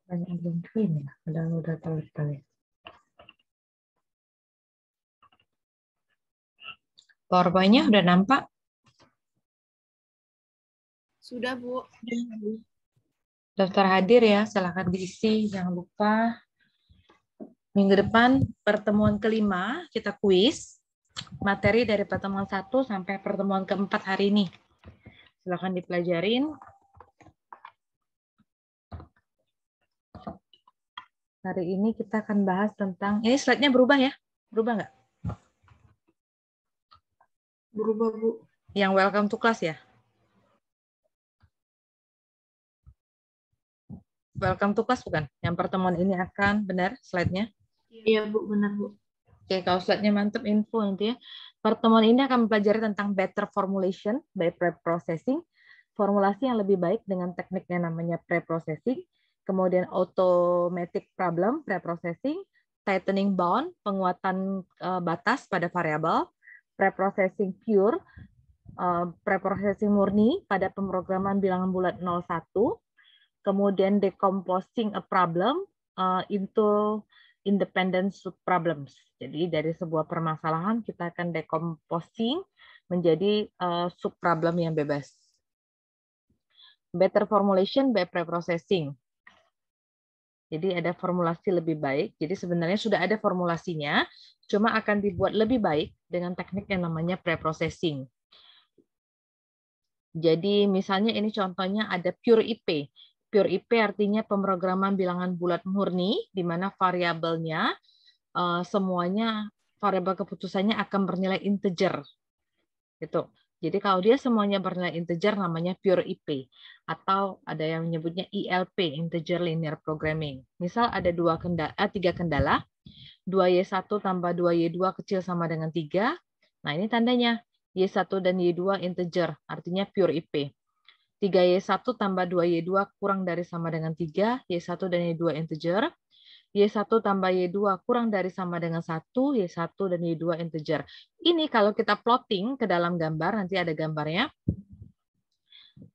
Banyak belum twin ya, padahal udah tahu. PowerPoint-nya udah nampak? Sudah, Bu. Daftar hadir ya, silahkan diisi. Jangan lupa minggu depan pertemuan kelima kita kuis. Materi dari pertemuan 1 sampai pertemuan keempat hari ini. Silahkan dipelajarin. Hari ini kita akan bahas tentang, ini slide-nya berubah ya? Berubah nggak? Berubah, Bu. Yang welcome to class ya? Welcome to class bukan? Yang pertemuan ini akan, benar slide-nya? Iya, Bu. Benar, Bu. Oke, kalau slide-nya mantap info nanti ya. Pertemuan ini akan mempelajari tentang better formulation by pre-processing, formulasi yang lebih baik dengan teknik yang namanya pre-processing, kemudian automatic problem pre-processing, tightening bound, penguatan batas pada variabel, pre-processing pure, pre-processing murni pada pemrograman bilangan bulat 01, kemudian decomposing a problem into independent subproblems. Jadi dari sebuah permasalahan kita akan decomposing menjadi subproblem yang bebas. Better formulation by preprocessing. Jadi ada formulasi lebih baik. Jadi sebenarnya sudah ada formulasinya, cuma akan dibuat lebih baik dengan teknik yang namanya preprocessing. Jadi misalnya ini contohnya ada pure IP. Pure IP artinya pemrograman bilangan bulat murni, di mana variabelnya semuanya variabel keputusannya akan bernilai integer. Gitu. Jadi kalau dia semuanya bernilai integer namanya pure IP, atau ada yang menyebutnya ILP, integer linear programming. Misal ada tiga kendala, 2Y1 tambah 2Y2 kecil sama dengan 3. Nah ini tandanya Y1 dan Y2 integer, artinya pure IP. 3Y1 tambah 2Y2 kurang dari sama dengan 3, Y1 dan Y2 integer. Y1 tambah Y2 kurang dari sama dengan 1, Y1 dan Y2 integer. Ini kalau kita plotting ke dalam gambar, nanti ada gambarnya,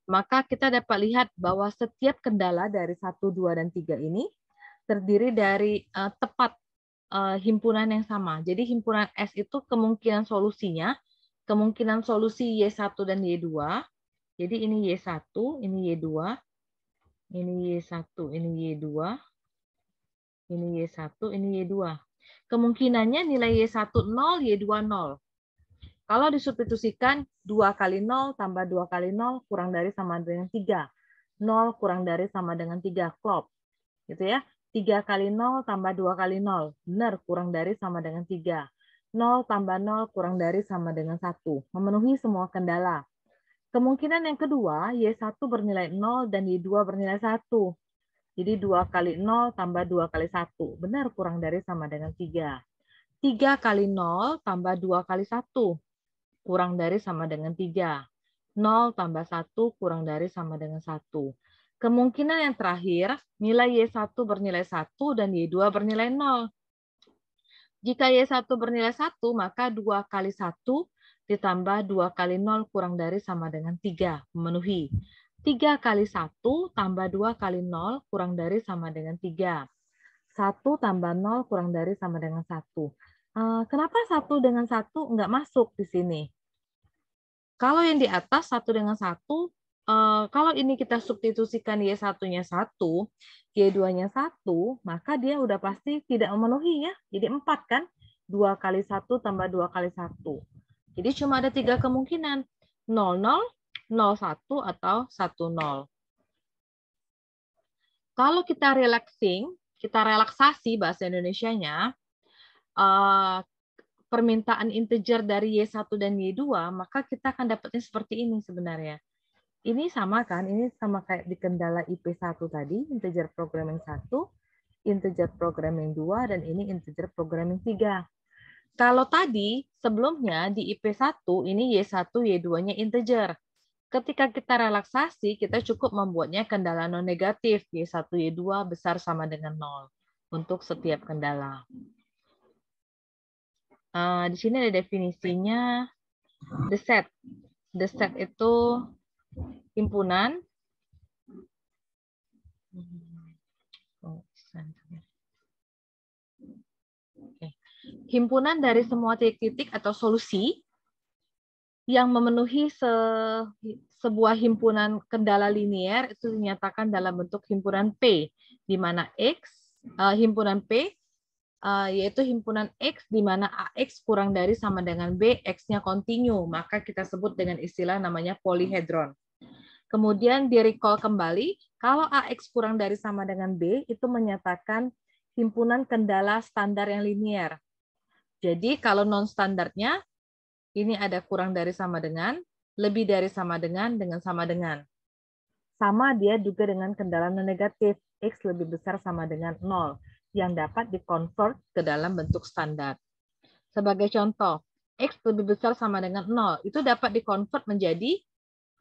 maka kita dapat lihat bahwa setiap kendala dari 1, 2, dan 3 ini terdiri dari tepat himpunan yang sama. Jadi himpunan S itu kemungkinan solusinya, kemungkinan solusi Y1 dan Y2. Jadi ini Y1, ini Y2, ini Y1, ini Y2, ini Y1, ini Y2. Kemungkinannya nilai Y1 0, Y2 0. Kalau disubstitusikan 2 kali 0 tambah 2 kali 0 kurang dari sama dengan 3. 0 kurang dari sama dengan 3. Klop. Gitu ya. 3 kali 0 tambah 2 kali 0. Benar, kurang dari sama dengan 3. 0 tambah 0 kurang dari sama dengan 1. Memenuhi semua kendala. Kemungkinan yang kedua, Y1 bernilai 0 dan Y2 bernilai 1. Jadi 2 kali 0 tambah 2 kali 1. Benar, kurang dari sama dengan 3. 3 kali 0 tambah 2 kali 1. Kurang dari sama dengan 3. 0 tambah 1 kurang dari sama dengan 1. Kemungkinan yang terakhir, nilai Y1 bernilai 1 dan Y2 bernilai 0. Jika Y1 bernilai 1, maka 2 kali 1 ditambah 2 kali 0 kurang dari sama dengan 3. Memenuhi. 3 kali 1 tambah 2 kali 0 kurang dari sama dengan 3. 1 tambah 0 kurang dari sama dengan 1. Kenapa 1 dengan 1 nggak masuk di sini? Kalau yang di atas 1 dengan 1, kalau ini kita substitusikan Y1-nya 1, Y2-nya 1, maka dia udah pasti tidak memenuhi ya. Jadi 4 kan? 2 kali 1 tambah 2 kali 1. Jadi cuma ada 3 kemungkinan. 00, 01, atau 10. Kalau kita relaksasi bahasa Indonesianya, permintaan integer dari Y1 dan Y2, maka kita akan dapatnya seperti ini sebenarnya. Ini sama kan? Ini sama kayak di kendala IP1 tadi, integer programming 1, integer programming 2, dan ini integer programming 3. Kalau tadi, sebelumnya di IP1, ini Y1, Y2-nya integer. Ketika kita relaksasi, kita cukup membuatnya kendala non-negatif, Y1, Y2 besar sama dengan 0 untuk setiap kendala. Di sini ada definisinya the set. The set itu himpunan. Himpunan dari semua titik-titik atau solusi yang memenuhi sebuah himpunan kendala linear itu dinyatakan dalam bentuk himpunan P, di mana himpunan P yaitu himpunan X di mana AX kurang dari sama dengan B, X-nya kontinu, maka kita sebut dengan istilah namanya polyhedron. Kemudian di-recall kembali, kalau AX kurang dari sama dengan B, itu menyatakan himpunan kendala standar yang linear. Jadi kalau non-standarnya, ini ada kurang dari sama dengan, lebih dari sama dengan sama dengan. Sama dia juga dengan kendala non-negatif, X lebih besar sama dengan 0, yang dapat di-convert ke dalam bentuk standar. Sebagai contoh, X lebih besar sama dengan 0, itu dapat di-convert menjadi,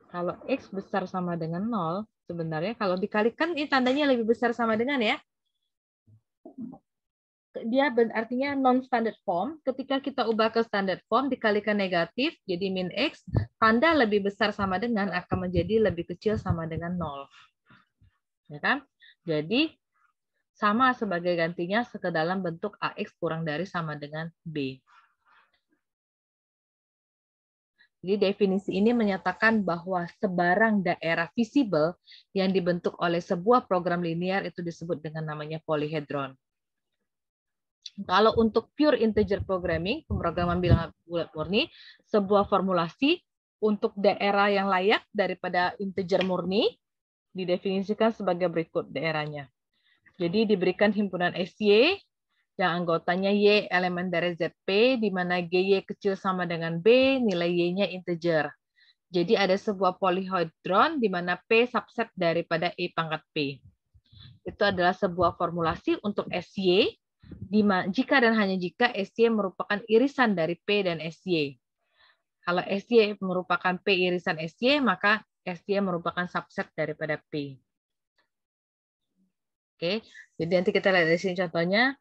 kalau X besar sama dengan 0, sebenarnya kalau dikalikan, ini tandanya lebih besar sama dengan ya. Dia artinya non-standard form. Ketika kita ubah ke standard form, dikalikan negatif, jadi min X, tanda lebih besar sama dengan akan menjadi lebih kecil sama dengan 0. Ya kan? Jadi, sama sebagai gantinya ke dalam bentuk AX kurang dari sama dengan B. Jadi definisi ini menyatakan bahwa sebarang daerah visible yang dibentuk oleh sebuah program linear itu disebut dengan namanya polyhedron. Kalau untuk pure integer programming, pemrograman bilangan bulat murni, sebuah formulasi untuk daerah yang layak daripada integer murni didefinisikan sebagai berikut daerahnya. Jadi diberikan himpunan SY yang anggotanya Y elemen dari ZP, di mana GY kecil sama dengan B, nilai Y-nya integer. Jadi ada sebuah polyhedron di mana P subset daripada E pangkat P. Itu adalah sebuah formulasi untuk SY, jika dan hanya jika SY merupakan irisan dari P dan SY. Kalau SY merupakan P irisan SY, maka SY merupakan subset daripada P. Oke, jadi nanti kita lihat dari sini contohnya.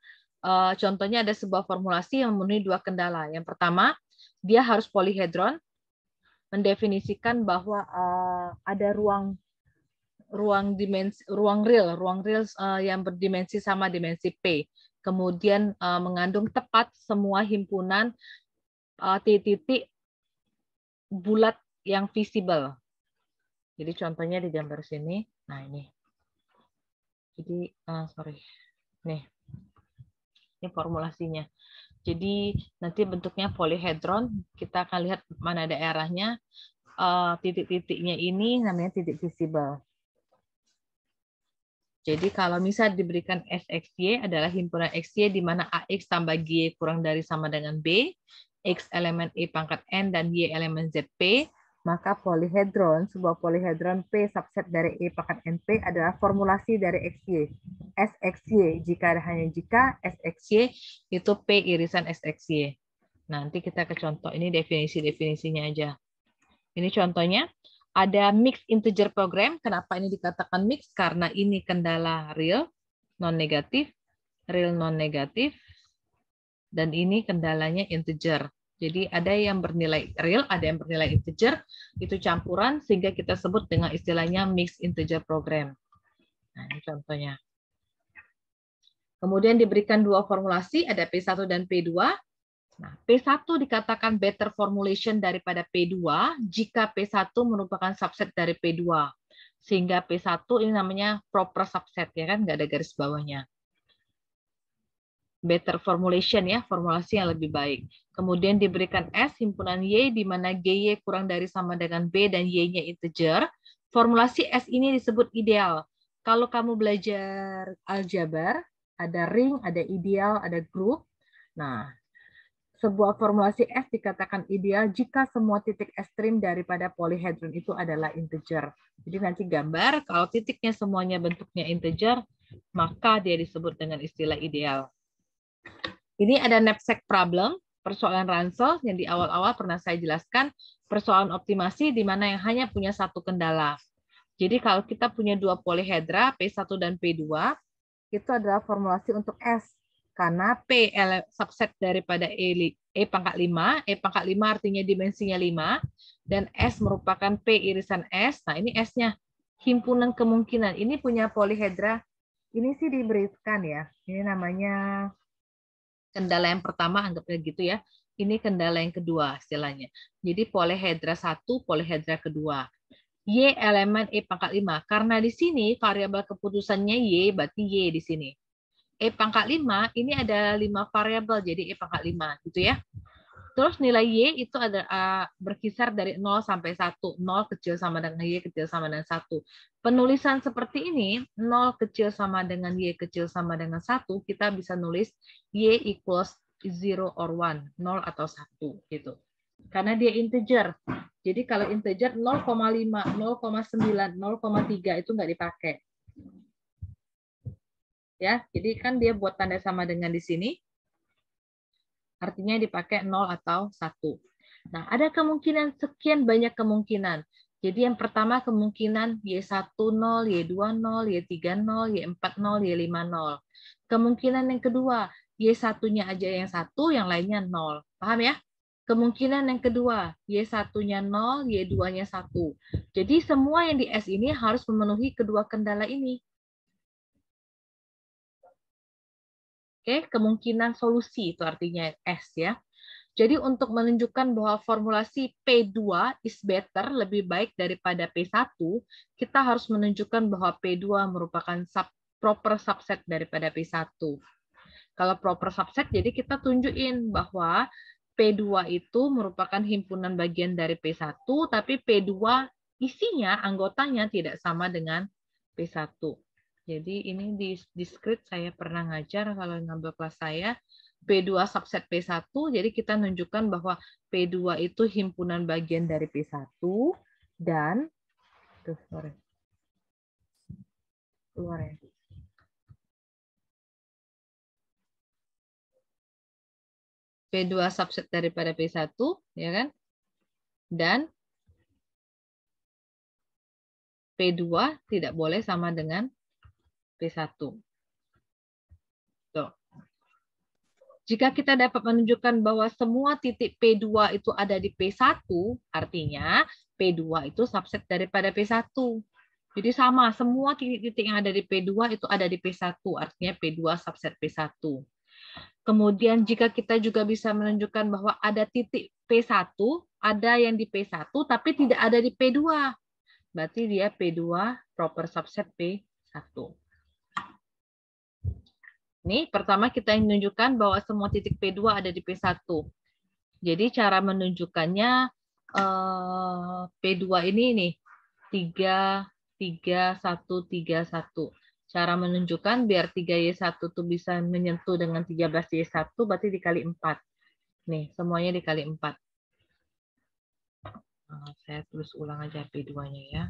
Contohnya ada sebuah formulasi yang memenuhi dua kendala. Yang pertama, dia harus polyhedron, mendefinisikan bahwa ada ruang real yang berdimensi sama dimensi P. Kemudian mengandung tepat semua himpunan titik-titik bulat yang visible. Jadi contohnya di gambar sini. Nah ini. Jadi nih. Ini formulasinya. Jadi nanti bentuknya polyhedron. Kita akan lihat mana daerahnya. Titik-titiknya ini namanya titik visible. Jadi kalau misal diberikan SXY adalah himpunan XY di mana AX tambah GY kurang dari sama dengan B, X elemen E pangkat N dan Y elemen ZP, maka polyhedron, sebuah polyhedron P subset dari E pangkat NP adalah formulasi dari XY. SXY, hanya jika SXY itu P irisan SXY. Nanti kita ke contoh, ini definisi-definisinya aja. Ini contohnya. Ada mixed integer program. Kenapa ini dikatakan mixed? Karena ini kendala real, non-negatif, real non-negatif, dan ini kendalanya integer. Jadi ada yang bernilai real, ada yang bernilai integer, itu campuran sehingga kita sebut dengan istilahnya mixed integer program. Nah, ini contohnya. Kemudian diberikan dua formulasi, ada P1 dan P2. Nah, P1 dikatakan better formulation daripada P2 jika P1 merupakan subset dari P2. Sehingga P1 ini namanya proper subset, ya kan? Nggak ada garis bawahnya. Better formulation ya, formulasi yang lebih baik. Kemudian diberikan S, himpunan Y, di mana GY kurang dari sama dengan B dan Y-nya integer. Formulasi S ini disebut ideal. Kalau kamu belajar aljabar, ada ring, ada ideal, ada group. Nah, sebuah formulasi S dikatakan ideal jika semua titik ekstrim daripada polyhedron itu adalah integer. Jadi nanti gambar, kalau titiknya semuanya bentuknya integer, maka dia disebut dengan istilah ideal. Ini ada knapsack problem, persoalan ransel yang di awal-awal pernah saya jelaskan, persoalan optimasi di mana yang hanya punya satu kendala. Jadi kalau kita punya dua polyhedra, P1 dan P2, itu adalah formulasi untuk S. Karena P subset daripada E pangkat 5, E pangkat 5 artinya dimensinya 5, dan S merupakan P irisan S. Nah, ini S-nya. Himpunan kemungkinan. Ini punya polyhedra ini sih diberikan ya. Ini namanya kendala yang pertama, anggapnya gitu ya. Ini kendala yang kedua istilahnya. Jadi polihedra 1, polihedra kedua. Y elemen E pangkat 5. Karena di sini variabel keputusannya Y, berarti Y di sini. E pangkat 5, ini ada 5 variabel, jadi E pangkat 5 gitu ya. Terus nilai Y itu ada berkisar dari 0 sampai 1. 0 kecil sama dengan Y kecil sama dengan 1. Penulisan seperti ini, 0 kecil sama dengan Y kecil sama dengan 1, kita bisa nulis Y equals 0 or 1, 0 atau 1 gitu. Karena dia integer. Jadi kalau integer 0,5, 0,9, 0,3 itu nggak dipakai. Ya, jadi kan dia buat tanda sama dengan di sini. Artinya dipakai 0 atau 1. Nah, ada kemungkinan, sekian banyak kemungkinan. Jadi yang pertama kemungkinan Y10, Y20, Y30, Y40, Y50. Kemungkinan yang kedua, Y1-nya aja yang 1, yang lainnya 0. Paham ya? Kemungkinan yang kedua, Y1-nya 0, Y2-nya 1. Jadi semua yang di S ini harus memenuhi kedua kendala ini. Oke, kemungkinan solusi itu artinya S ya. Jadi untuk menunjukkan bahwa formulasi P2 is better, lebih baik daripada P1, kita harus menunjukkan bahwa P2 merupakan proper subset daripada P1. Kalau proper subset, jadi kita tunjukin bahwa P2 itu merupakan himpunan bagian dari P1, tapi P2 isinya, anggotanya tidak sama dengan P1. Jadi ini di script saya pernah ngajar kalau ngambil kelas saya, P2 subset P1, jadi kita menunjukkan bahwa P2 itu himpunan bagian dari P1, dan, keluar ya. P2 subset daripada P1, ya kan? Dan P2 tidak boleh sama dengan P1. Tuh. Jika kita dapat menunjukkan bahwa semua titik P2 itu ada di P1, artinya P2 itu subset daripada P1. Jadi sama, semua titik-titik yang ada di P2 itu ada di P1, artinya P2 subset P1. Kemudian jika kita juga bisa menunjukkan bahwa ada titik P1, ada yang di P1, tapi tidak ada di P2. Berarti dia P2 proper subset P1. Ini pertama kita menunjukkan bahwa semua titik P2 ada di P1. Jadi cara menunjukkannya P2 ini nih, 3, 3, 1, 3, 1. Cara menunjukkan biar 3Y1 tuh bisa menyentuh dengan 13Y1, berarti dikali 4. Nih, semuanya dikali 4. Saya tulis ulang aja P2-nya ya.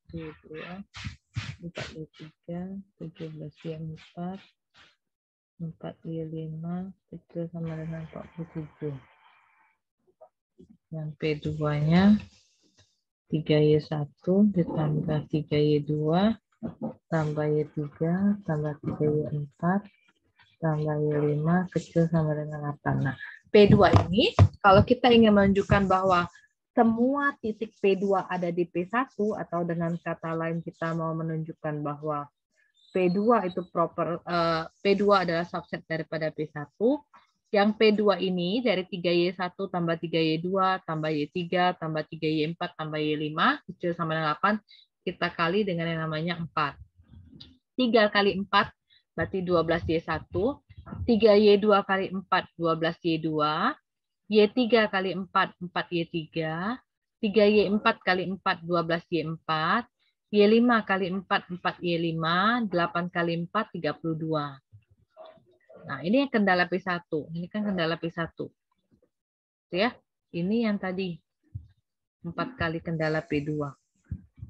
Y2, 4Y3, 17Y4, 4Y5, kecil sama dengan 47. Yang P2-nya 3Y1 ditambah 3Y2 tambah Y3 tambah 3Y4 tambah Y5 kecil sama dengan 8. Nah, P2 ini kalau kita ingin menunjukkan bahwa semua titik P2 ada di P1, atau dengan kata lain kita mau menunjukkan bahwa P2 itu proper, P2 adalah subset daripada P1, yang P2 ini dari 3Y1 tambah 3Y2 tambah Y3 tambah 3Y4 tambah Y5 kecil sama dengan 8, kita kali dengan yang namanya 4. 3 kali 4 berarti 12Y1, 3Y2 kali 4, 12Y2, Y3 kali 4, 4Y3, 3Y4 kali 4, 12Y4, Y5 kali 4, 4Y5, 8 kali 4, 32. Nah, ini yang kendala P1. Ini kan kendala P1. Ya, ini yang tadi 4 kali kendala P2.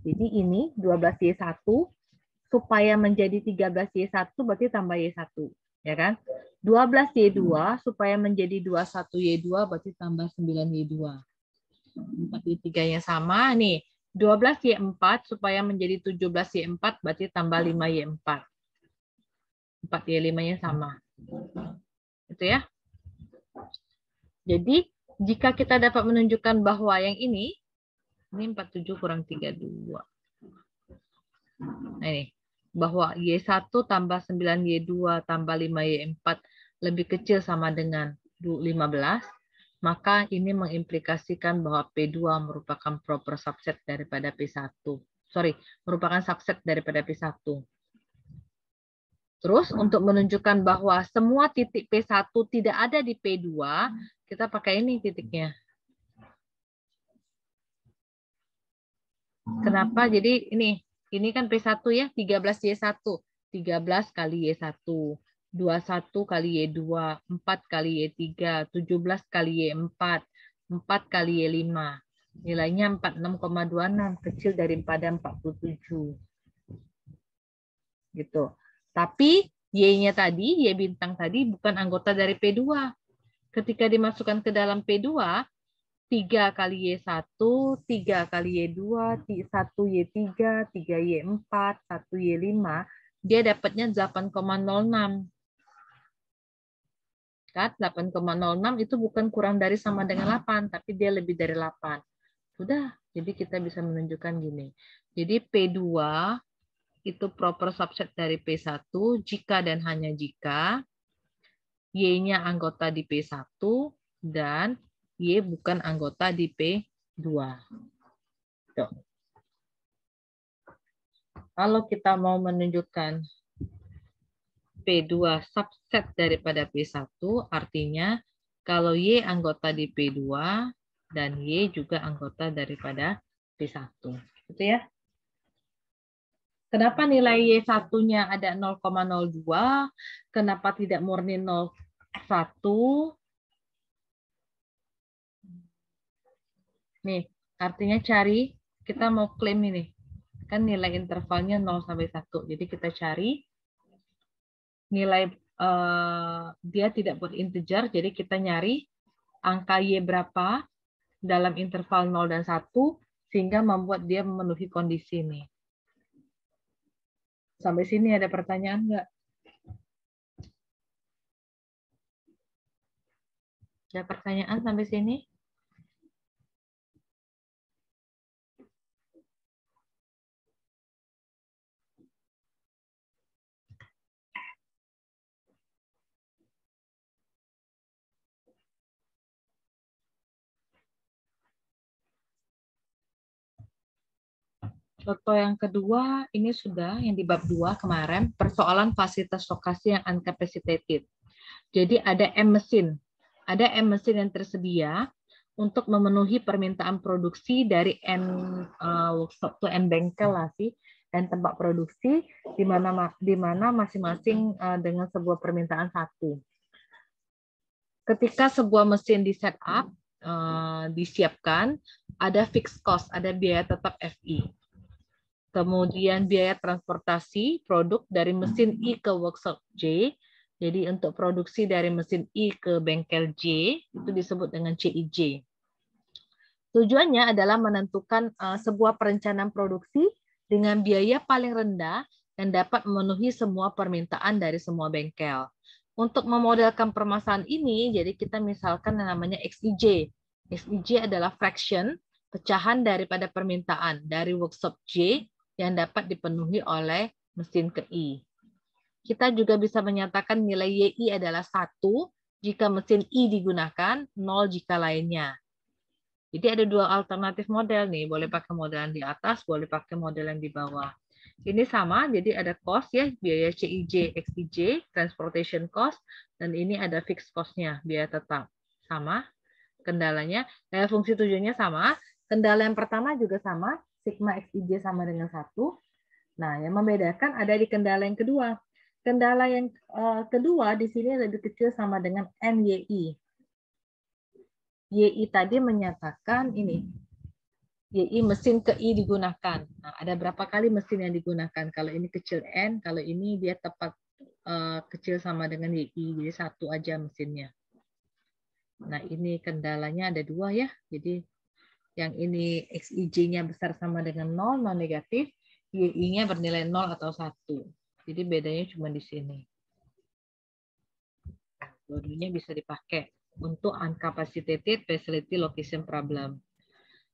Jadi ini 12Y1 supaya menjadi 13Y1 berarti tambah Y1. Ya kan? 12Y2 supaya menjadi 21Y2 berarti tambah 9Y2. 4Y3-nya sama nih. 12Y4 supaya menjadi 17Y4 berarti tambah 5Y4. 4Y5-nya sama. Itu ya. Jadi, jika kita dapat menunjukkan bahwa yang ini 47 kurang 32. Nah, ini. Bahwa Y1 tambah 9Y2 tambah 5Y4 lebih kecil sama dengan 15, maka ini mengimplikasikan bahwa P2 merupakan proper subset daripada P1. Sorry, merupakan subset daripada P1. Terus untuk menunjukkan bahwa semua titik P1 tidak ada di P2, kita pakai ini titiknya. Kenapa? Jadi ini kan P1 ya, 13Y1. 13 kali Y1. 21 kali Y2. 4 kali Y3. 17 kali Y4. 4 kali Y5. Nilainya 46,26. Kecil daripada 47. Gitu. Tapi Y-nya tadi, Y bintang tadi bukan anggota dari P2. Ketika dimasukkan ke dalam P2, 3 kali Y1, 3 kali Y2, 1 Y3, 3 Y4, 1 Y5, dia dapatnya 8,06. Kan? 8,06 itu bukan kurang dari sama dengan 8, tapi dia lebih dari 8. Sudah, jadi kita bisa menunjukkan gini. Jadi P2 itu proper subset dari P1 jika dan hanya jika Y-nya anggota di P1 dan Y bukan anggota di P2. Tuh. Kalau kita mau menunjukkan P2 subset daripada P1, artinya kalau Y anggota di P2 dan Y juga anggota daripada P1. Gitu ya. Kenapa nilai Y1-nya ada 0,02? Kenapa tidak murni 0,1? Nih, artinya cari, kita mau klaim ini. Kan nilai intervalnya 0 sampai 1. Jadi kita cari nilai dia tidak berinteger, jadi kita nyari angka Y berapa dalam interval 0 dan 1 sehingga membuat dia memenuhi kondisi ini. Sampai sini ada pertanyaan nggak? Ada pertanyaan sampai sini? Contoh yang kedua, ini sudah yang di bab 2 kemarin, persoalan fasilitas lokasi yang uncapacitated. Jadi ada M mesin. Ada M mesin yang tersedia untuk memenuhi permintaan produksi dari N workshop to N bengkel lah sih, dan tempat produksi di mana masing-masing dengan sebuah permintaan satu. Ketika sebuah mesin di setup, disiapkan, ada fixed cost, ada biaya tetap FI. Kemudian biaya transportasi produk dari mesin I ke workshop J. Jadi untuk produksi dari mesin I ke bengkel J itu disebut dengan CIJ. Tujuannya adalah menentukan sebuah perencanaan produksi dengan biaya paling rendah dan dapat memenuhi semua permintaan dari semua bengkel. Untuk memodelkan permasalahan ini, jadi kita misalkan yang namanya XIJ. XIJ adalah fraction, pecahan daripada permintaan dari workshop J yang dapat dipenuhi oleh mesin ke I. Kita juga bisa menyatakan nilai YI adalah 1 jika mesin I digunakan, 0 jika lainnya. Jadi ada dua alternatif model nih, boleh pakai model yang di atas, boleh pakai model yang di bawah. Ini sama, jadi ada cost ya, biaya CIJ, XIJ, transportation cost, dan ini ada fixed cost-nya, biaya tetap. Sama kendalanya, fungsi tujuannya sama, kendala yang pertama juga sama, sigma XIJ sama dengan 1. Nah, yang membedakan ada di kendala yang kedua. Kendala yang kedua di sini lebih kecil sama dengan NYI. YI tadi menyatakan ini, YI mesin ke I digunakan. Nah, ada berapa kali mesin yang digunakan? Kalau ini kecil N, kalau ini dia tepat kecil sama dengan YI, jadi satu aja mesinnya. Nah, ini kendalanya ada dua ya. Jadi yang ini XIJ-nya besar sama dengan 0, non negatif, YI-nya bernilai 0 atau 1. Jadi bedanya cuma di sini. Dua-duanya bisa dipakai untuk uncapacitated facility location problem.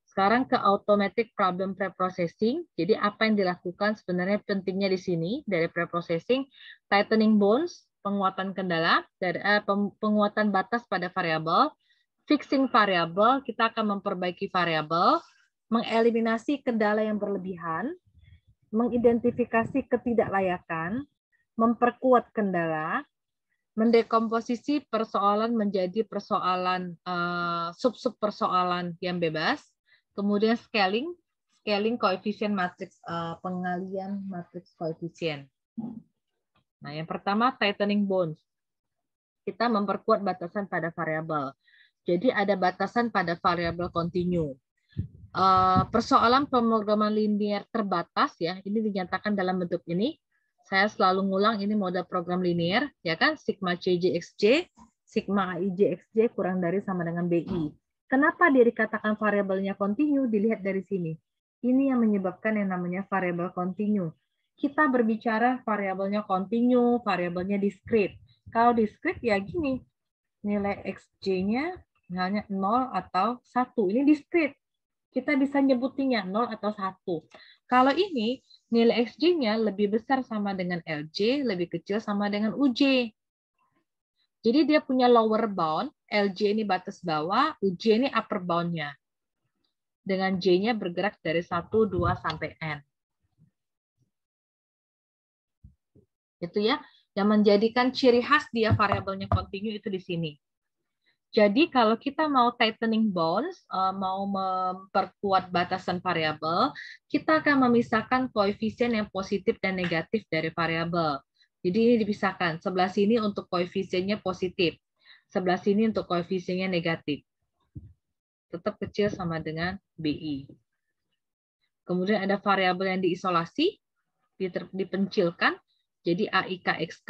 Sekarang ke automatic problem preprocessing. Jadi apa yang dilakukan sebenarnya pentingnya di sini dari preprocessing, tightening bounds, penguatan kendala, penguatan batas pada variabel, fixing variabel, kita akan memperbaiki variabel, mengeliminasi kendala yang berlebihan, mengidentifikasi ketidaklayakan, memperkuat kendala, mendekomposisi persoalan menjadi persoalan sub-sub persoalan yang bebas, kemudian scaling koefisien matriks, pengalian matriks koefisien. Nah, yang pertama tightening bounds. Kita memperkuat batasan pada variabel. Jadi ada batasan pada variabel continue. Persoalan pemrograman linear terbatas ya, ini dinyatakan dalam bentuk ini. Saya selalu ngulang ini model program linear, ya kan? Sigma CJXJ, sigma AIJXJ kurang dari sama dengan BI. Kenapa dia dikatakan variabelnya continue? Dilihat dari sini. Ini yang menyebabkan yang namanya variabel continue. Kita berbicara variabelnya continue, variabelnya discrete. Kalau discrete ya gini, nilai XJ-nya hanya 0 atau 1. Ini discrete. Kita bisa nyebutinya 0 atau 1. Kalau ini, nilai XJ-nya lebih besar sama dengan LJ, lebih kecil sama dengan UJ. Jadi dia punya lower bound, LJ ini batas bawah, UJ ini upper bound-nya. Dengan J-nya bergerak dari 1, 2, sampai N. Itu ya, yang menjadikan ciri khas dia variabelnya continue itu di sini. Jadi kalau kita mau tightening bounds, mau memperkuat batasan variabel, kita akan memisahkan koefisien yang positif dan negatif dari variabel. Jadi ini dipisahkan. Sebelah sini untuk koefisiennya positif, sebelah sini untuk koefisiennya negatif. Tetap kecil sama dengan BI. Kemudian ada variabel yang diisolasi, dipencilkan. Jadi AIKXK.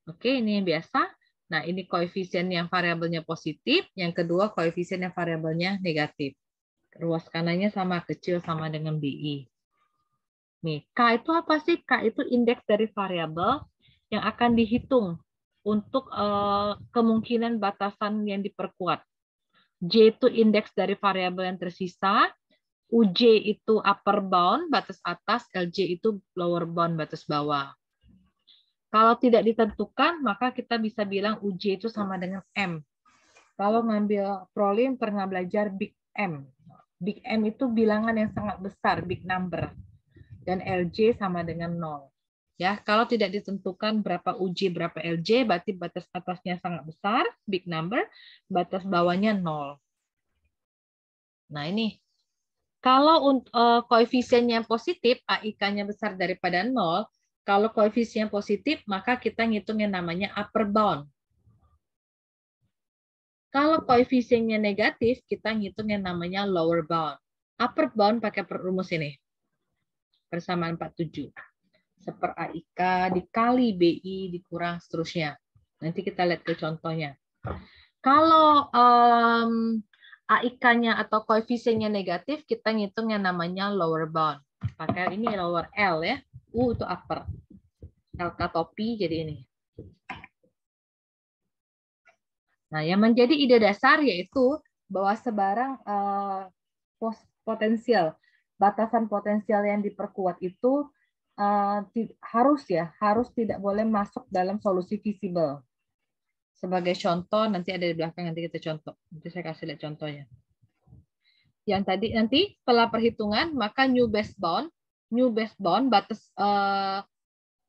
Oke, ini yang biasa. Nah, ini koefisien yang variabelnya positif, yang kedua koefisien yang variabelnya negatif. Ruas kanannya sama, kecil sama dengan BI. Nih, K itu apa sih? K itu indeks dari variabel yang akan dihitung untuk kemungkinan batasan yang diperkuat. J itu indeks dari variabel yang tersisa, UJ itu upper bound, batas atas, LJ itu lower bound, batas bawah. Kalau tidak ditentukan, maka kita bisa bilang UJ itu sama dengan M. Kalau ngambil prolim, pernah belajar Big M. Big M itu bilangan yang sangat besar, big number. Dan LJ sama dengan 0. Ya, kalau tidak ditentukan berapa UJ, berapa LJ, berarti batas atasnya sangat besar, big number, batas bawahnya 0. Nah, ini. Kalau koefisiennya positif, AIK-nya besar daripada 0, kalau koefisien positif, maka kita ngitung yang namanya upper bound. Kalau koefisiennya negatif, kita ngitung yang namanya lower bound. Upper bound pakai rumus ini. Persamaan 47. Seper AIK dikali BI dikurang seterusnya. Nanti kita lihat ke contohnya. Kalau AIK-nya atau koefisiennya negatif, kita ngitung yang namanya lower bound. Pakai ini lower L ya. U itu upper. LK topi jadi ini. Nah, yang menjadi ide dasar yaitu bahwa sebarang potensial, batasan potensial yang diperkuat itu harus tidak boleh masuk dalam solusi visible. Sebagai contoh, nanti ada di belakang, nanti kita contoh. Nanti saya kasih lihat contohnya. Yang tadi nanti setelah perhitungan, maka new base bound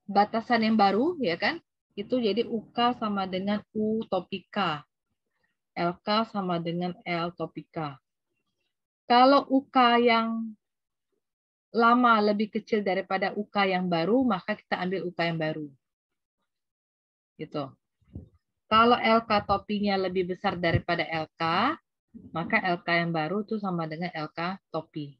batasan yang baru ya kan, itu jadi UK sama dengan U topi K, LK sama dengan L topi K. Kalau UK yang lama lebih kecil daripada UK yang baru, maka kita ambil UK yang baru. Gitu. Kalau LK topinya lebih besar daripada LK, maka LK yang baru itu sama dengan LK topi.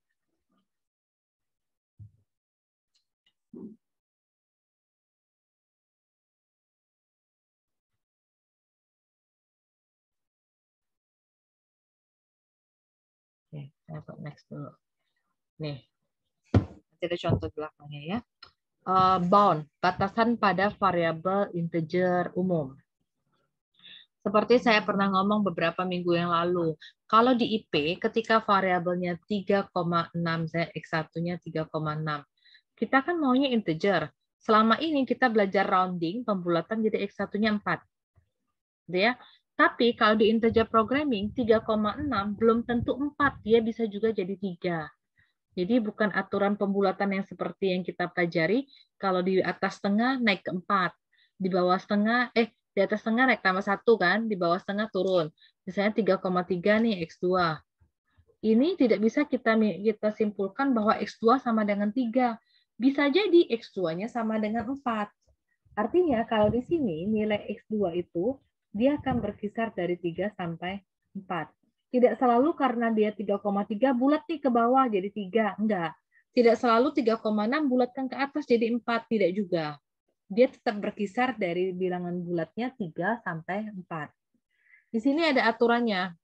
Oke, saya buat next dulu. Nih, nanti ada contoh belakangnya ya. Bound, batasan pada variabel integer umum. Seperti saya pernah ngomong beberapa minggu yang lalu, kalau di IP, ketika variabelnya 3,6, saya X1-nya 3,6, kita kan maunya integer. Selama ini kita belajar rounding, pembulatan jadi X1-nya 4. Ya. Tapi kalau di integer programming, 3,6 belum tentu 4, dia bisa juga jadi 3. Jadi bukan aturan pembulatan yang seperti yang kita pelajari, kalau di atas tengah naik ke 4, di bawah setengah, di atas tengah naik tambah 1 kan, di bawah setengah turun. Misalnya 3,3 nih X2. Ini tidak bisa kita simpulkan bahwa X2 sama dengan 3. Bisa jadi X2-nya sama dengan 4. Artinya kalau di sini nilai X2 itu dia akan berkisar dari 3 sampai 4. Tidak selalu karena dia 3,3 bulat nih ke bawah jadi 3. Enggak. Tidak selalu 3,6 bulatkan ke atas jadi 4. Tidak juga. Dia tetap berkisar dari bilangan bulatnya 3 sampai 4. Di sini ada aturannya.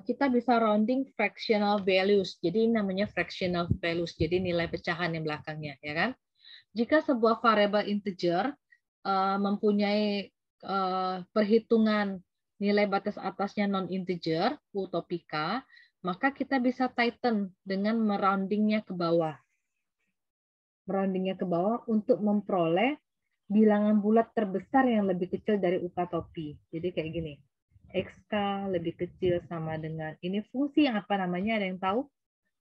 Kita bisa rounding fractional values. Jadi ini namanya fractional values. Jadi nilai pecahan yang belakangnya. Ya kan? Jika sebuah variabel integer mempunyai perhitungan nilai batas atasnya non-integer, utopika, maka kita bisa tighten dengan meroundingnya ke bawah. Meroundingnya ke bawah untuk memperoleh bilangan bulat terbesar yang lebih kecil dari uktopi. Jadi kayak gini, XK lebih kecil sama dengan, ini fungsi yang apa namanya, ada yang tahu?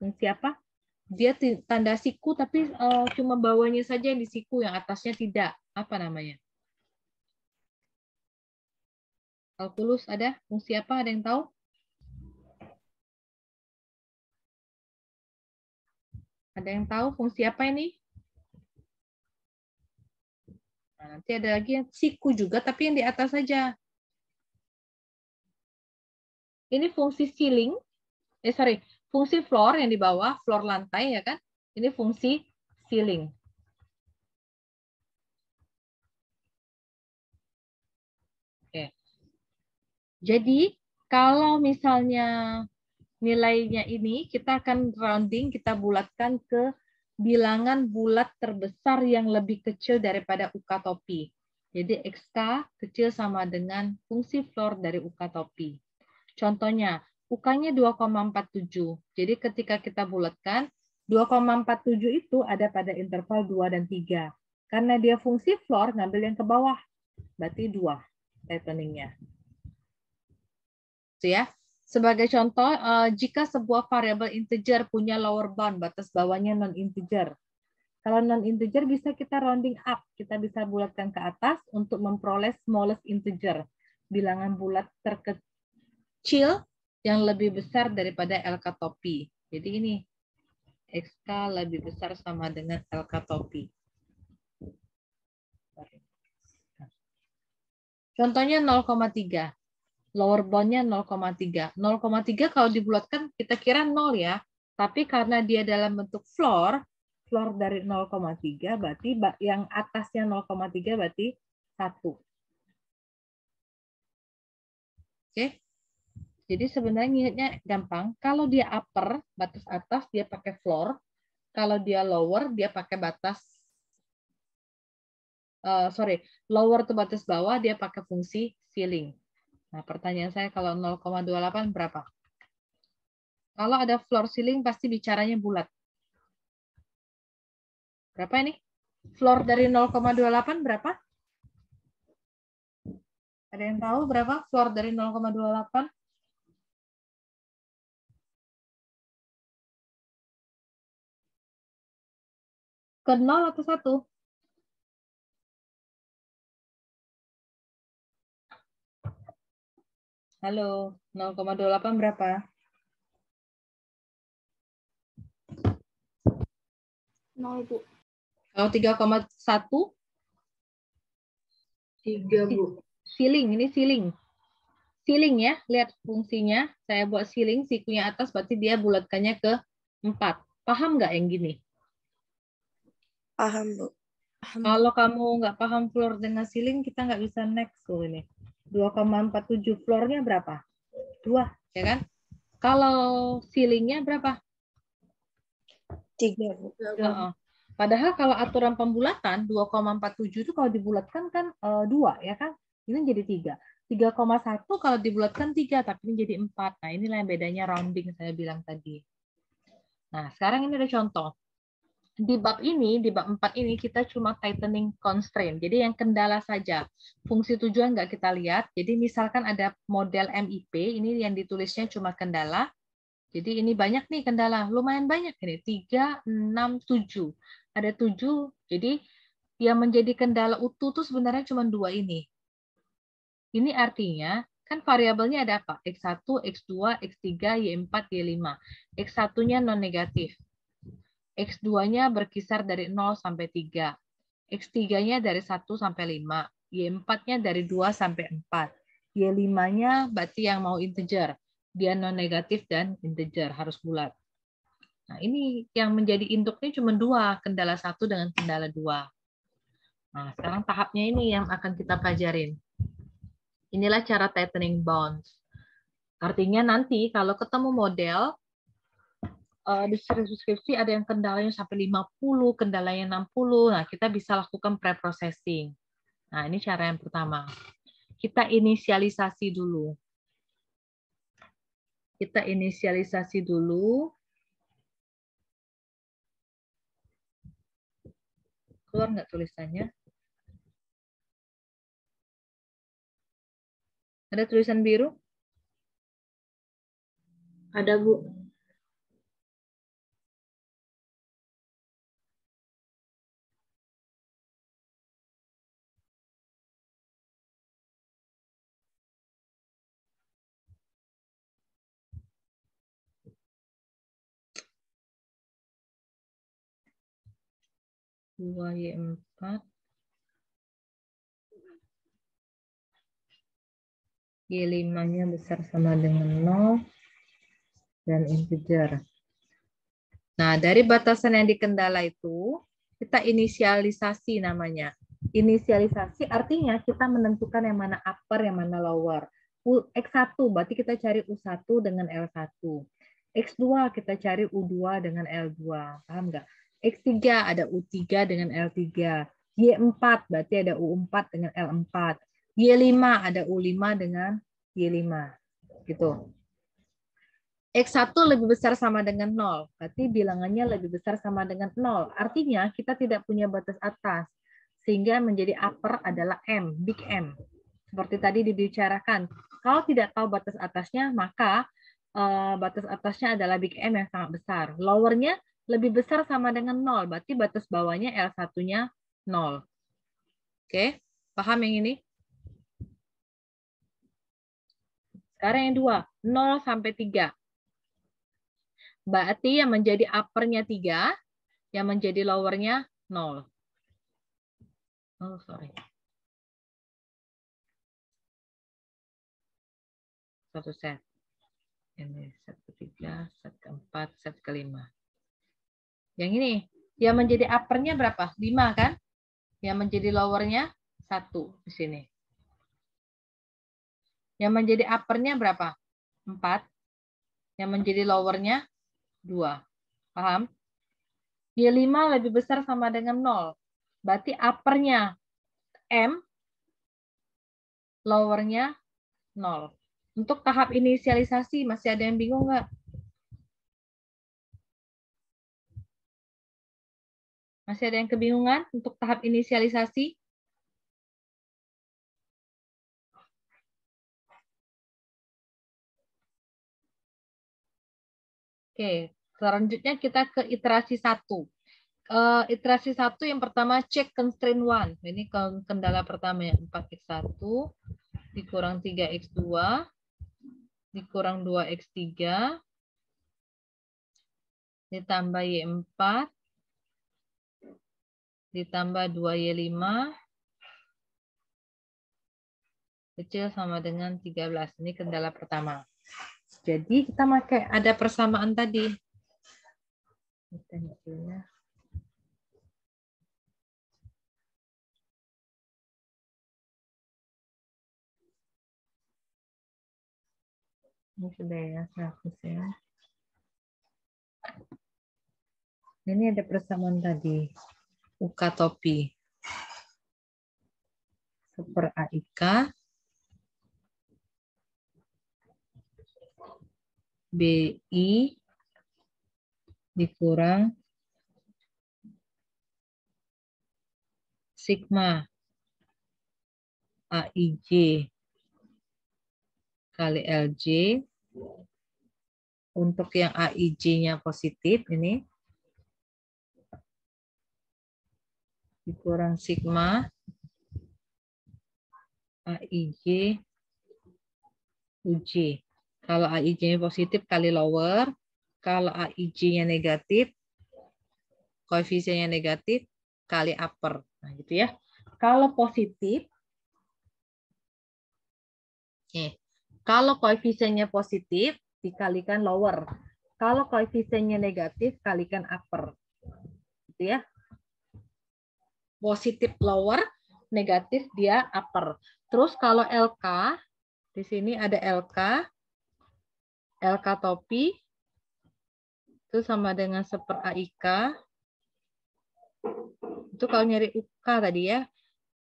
Fungsi apa? Dia tanda siku, tapi cuma bawahnya saja yang di siku, yang atasnya tidak. Apa namanya? Kalkulus ada? Fungsi apa? Ada yang tahu? Ada yang tahu fungsi apa ini? Nah, nanti ada lagi yang siku juga, tapi yang di atas saja. Ini fungsi ceiling. Fungsi floor yang di bawah, floor lantai ya kan? Ini fungsi ceiling. Oke. Jadi kalau misalnya nilainya ini, kita akan rounding, kita bulatkan ke bilangan bulat terbesar yang lebih kecil daripada uktopi. Jadi XK kecil sama dengan fungsi floor dari uktopi. Contohnya, UK-nya 2,47. Jadi ketika kita bulatkan, 2,47 itu ada pada interval 2 dan 3. Karena dia fungsi floor, ngambil yang ke bawah. Berarti 2 tightening-nya. Itu ya. Sebagai contoh, jika sebuah variabel integer punya lower bound, batas bawahnya non-integer. Kalau non-integer bisa kita rounding up. Kita bisa bulatkan ke atas untuk memperoleh smallest integer. Bilangan bulat terkecil yang lebih besar daripada LK topi. Jadi ini, XK lebih besar sama dengan LK topi. Contohnya 0,3. Lower bound-nya 0,3. 0,3 kalau dibulatkan kita kira 0 ya. Tapi karena dia dalam bentuk floor dari 0,3 berarti yang atasnya 0,3 berarti 1. Oke. Jadi sebenarnya ingatnya gampang. Kalau dia upper, batas atas, dia pakai floor. Kalau dia lower, dia pakai batas lower itu batas bawah, dia pakai fungsi ceiling. Nah, pertanyaan saya kalau 0,28 berapa? Kalau ada floor ceiling pasti bicaranya bulat. Berapa ini? Floor dari 0,28 berapa? Ada yang tahu berapa floor dari 0,28? Ke 0 atau 1? Halo, 0,28 berapa? 0, Bu. Kalau 3,1? 3, Bu. Ceiling, ini ceiling. Ceiling ya, lihat fungsinya. Saya buat ceiling, sikunya atas berarti dia bulatkannya ke 4. Paham nggak yang gini? Paham, Bu. Kalau kamu nggak paham floor dengan ceiling, kita nggak bisa next tuh ini. 2,47 floornya berapa? 2, ya kan? Kalau ceilingnya berapa? 3, Bu. Heeh. Padahal kalau aturan pembulatan 2,47 itu kalau dibulatkan kan 2 ya kan? Ini jadi 3. 3,1 kalau dibulatkan 3 tapi ini jadi 4. Nah, inilah yang bedanya rounding saya bilang tadi. Nah, sekarang ini ada contoh. Di bab 4 ini kita cuma tightening constraint. Jadi yang kendala saja. Fungsi tujuan nggak kita lihat. Jadi misalkan ada model MIP, ini yang ditulisnya cuma kendala. Jadi ini banyak nih kendala, lumayan banyak ini, 3, 6, 7. Ada 7, jadi yang menjadi kendala utuh tuh sebenarnya cuma 2 ini. Ini artinya, kan variabelnya ada apa? X1, X2, X3, Y4, Y5. X1-nya non-negatif. X2-nya berkisar dari 0 sampai 3. X3-nya dari 1 sampai 5. Y4-nya dari 2 sampai 4. Y5-nya berarti yang mau integer. Dia non-negatif dan integer, harus bulat. Nah, ini yang menjadi induknya cuma 2, kendala 1 dengan kendala 2. Nah, sekarang tahapnya ini yang akan kita pelajarin. Inilah cara tightening bounds. Artinya nanti kalau ketemu model, di skripsi ada yang kendalanya sampai 50, kendalanya 60, nah kita bisa lakukan pre-processing. Nah, ini cara yang pertama. Kita inisialisasi dulu. Keluar nggak tulisannya? Ada tulisan biru? Ada, Bu. Dua Y4. Y5-nya besar sama dengan 0 dan integer. Nah, dari batasan yang dikendala itu, kita inisialisasi namanya. Inisialisasi artinya kita menentukan yang mana upper, yang mana lower. X1 berarti kita cari U1 dengan L1. X2 kita cari U2 dengan L2. Paham nggak? X3 ada U3 dengan L3. Y4 berarti ada U4 dengan L4. Y5 ada U5 dengan Y5. Gitu. X1 lebih besar sama dengan 0. Berarti bilangannya lebih besar sama dengan 0. Artinya kita tidak punya batas atas. Sehingga menjadi upper adalah M, big M. Seperti tadi dibicarakan. Kalau tidak tahu batas atasnya, maka batas atasnya adalah big M yang sangat besar. Lowernya lebih besar sama dengan 0. Berarti batas bawahnya L1-nya 0. Oke, paham yang ini? Sekarang yang 2, 0 sampai 3. Berarti yang menjadi uppernya 3, yang menjadi lowernya 0. Oh, sorry. Satu set. Ini set ketiga, set keempat, set kelima. Yang ini, yang menjadi uppernya berapa? 5 kan? Yang menjadi lowernya 1 di sini. Yang menjadi uppernya berapa? 4. Yang menjadi lowernya 2. Paham? Y5 lebih besar sama dengan 0. Berarti uppernya M, lowernya 0. Untuk tahap inisialisasi, masih ada yang bingung nggak? Masih ada yang kebingungan untuk tahap inisialisasi? Oke, selanjutnya kita ke iterasi 1. Iterasi 1 yang pertama cek constraint 1. Ini kendala pertama ya, 4x1 dikurang 3x2 dikurang 2x3 ditambah y4 ditambah 2y5 kecil sama dengan 13. Ini kendala pertama. Jadi kita pakai ada persamaan tadi. Ini sudah ya, saya hapus ya. Ini ada persamaan tadi. UK topi. Super AIK. BI dikurang sigma AIJ kali LJ. Untuk yang AIJ-nya positif ini dikurang sigma AIJ UJ. Kalau AIJ-nya positif kali lower, kalau AIJ-nya negatif, koefisiennya negatif kali upper. Nah, gitu ya. Kalau positif, kalau koefisiennya positif dikalikan lower. Kalau koefisiennya negatif kalikan upper. Gitu ya. Positif lower, negatif dia upper. Terus kalau LK, di sini ada LK topi, itu sama dengan seper AIK. Itu kalau nyari UK tadi ya.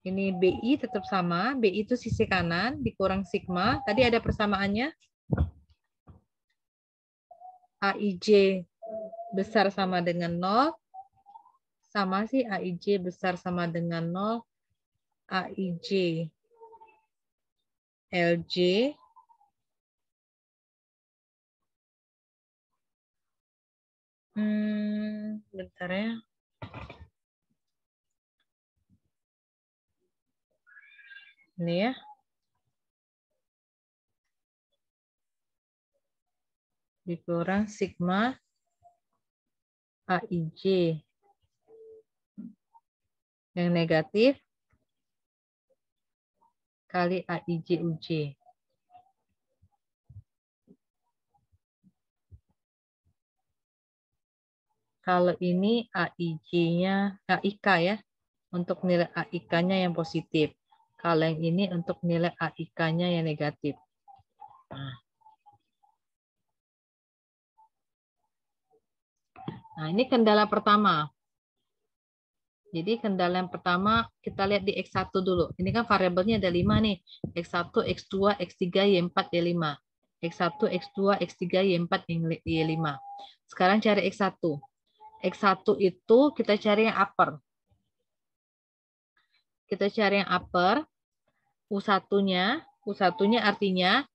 Ini BI tetap sama. BI itu sisi kanan, dikurang sigma. Tadi ada persamaannya. AIJ besar sama dengan 0. Sama sih, AIJ besar sama dengan 0. AIJ LJ bentar ya. Ini ya. Dikurang sigma AIJ yang negatif kali AIJ UJ. Kalau ini AIJ-nya, AIK ya, untuk nilai AIK-nya yang positif. Kalau yang ini untuk nilai AIK-nya yang negatif. Nah, ini kendala pertama. Jadi kendala yang pertama kita lihat di X1 dulu. Ini kan variabelnya ada 5 nih. X1, X2, X3, Y4, Y5. X1, X2, X3, Y4, Y5. Sekarang cari X1. X1 itu kita cari yang upper. Kita cari yang upper. U1-nya artinya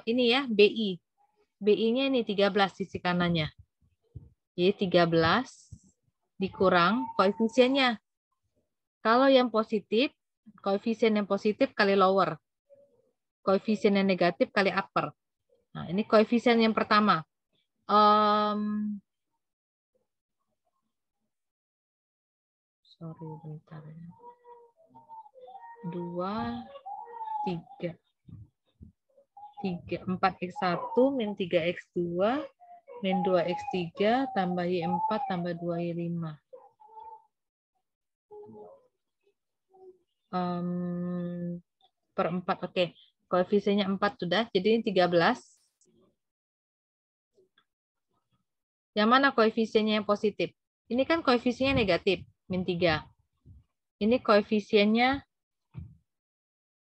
ini ya, BI. BI-nya ini 13 sisi kanannya. Jadi 13 dikurang koefisiennya. Kalau yang positif, koefisien yang positif kali lower. Koefisien yang negatif kali upper. Nah, ini koefisien yang pertama. Sorry, bentar ya. 2, 3. 4x1 min 3x2 min 2x3 tambah Y4 tambah 2Y5. Per 4, oke. Koefisiennya 4 sudah, jadi ini 13. Yang mana koefisiennya yang positif? Ini kan koefisiennya negatif, min 3. Ini koefisiennya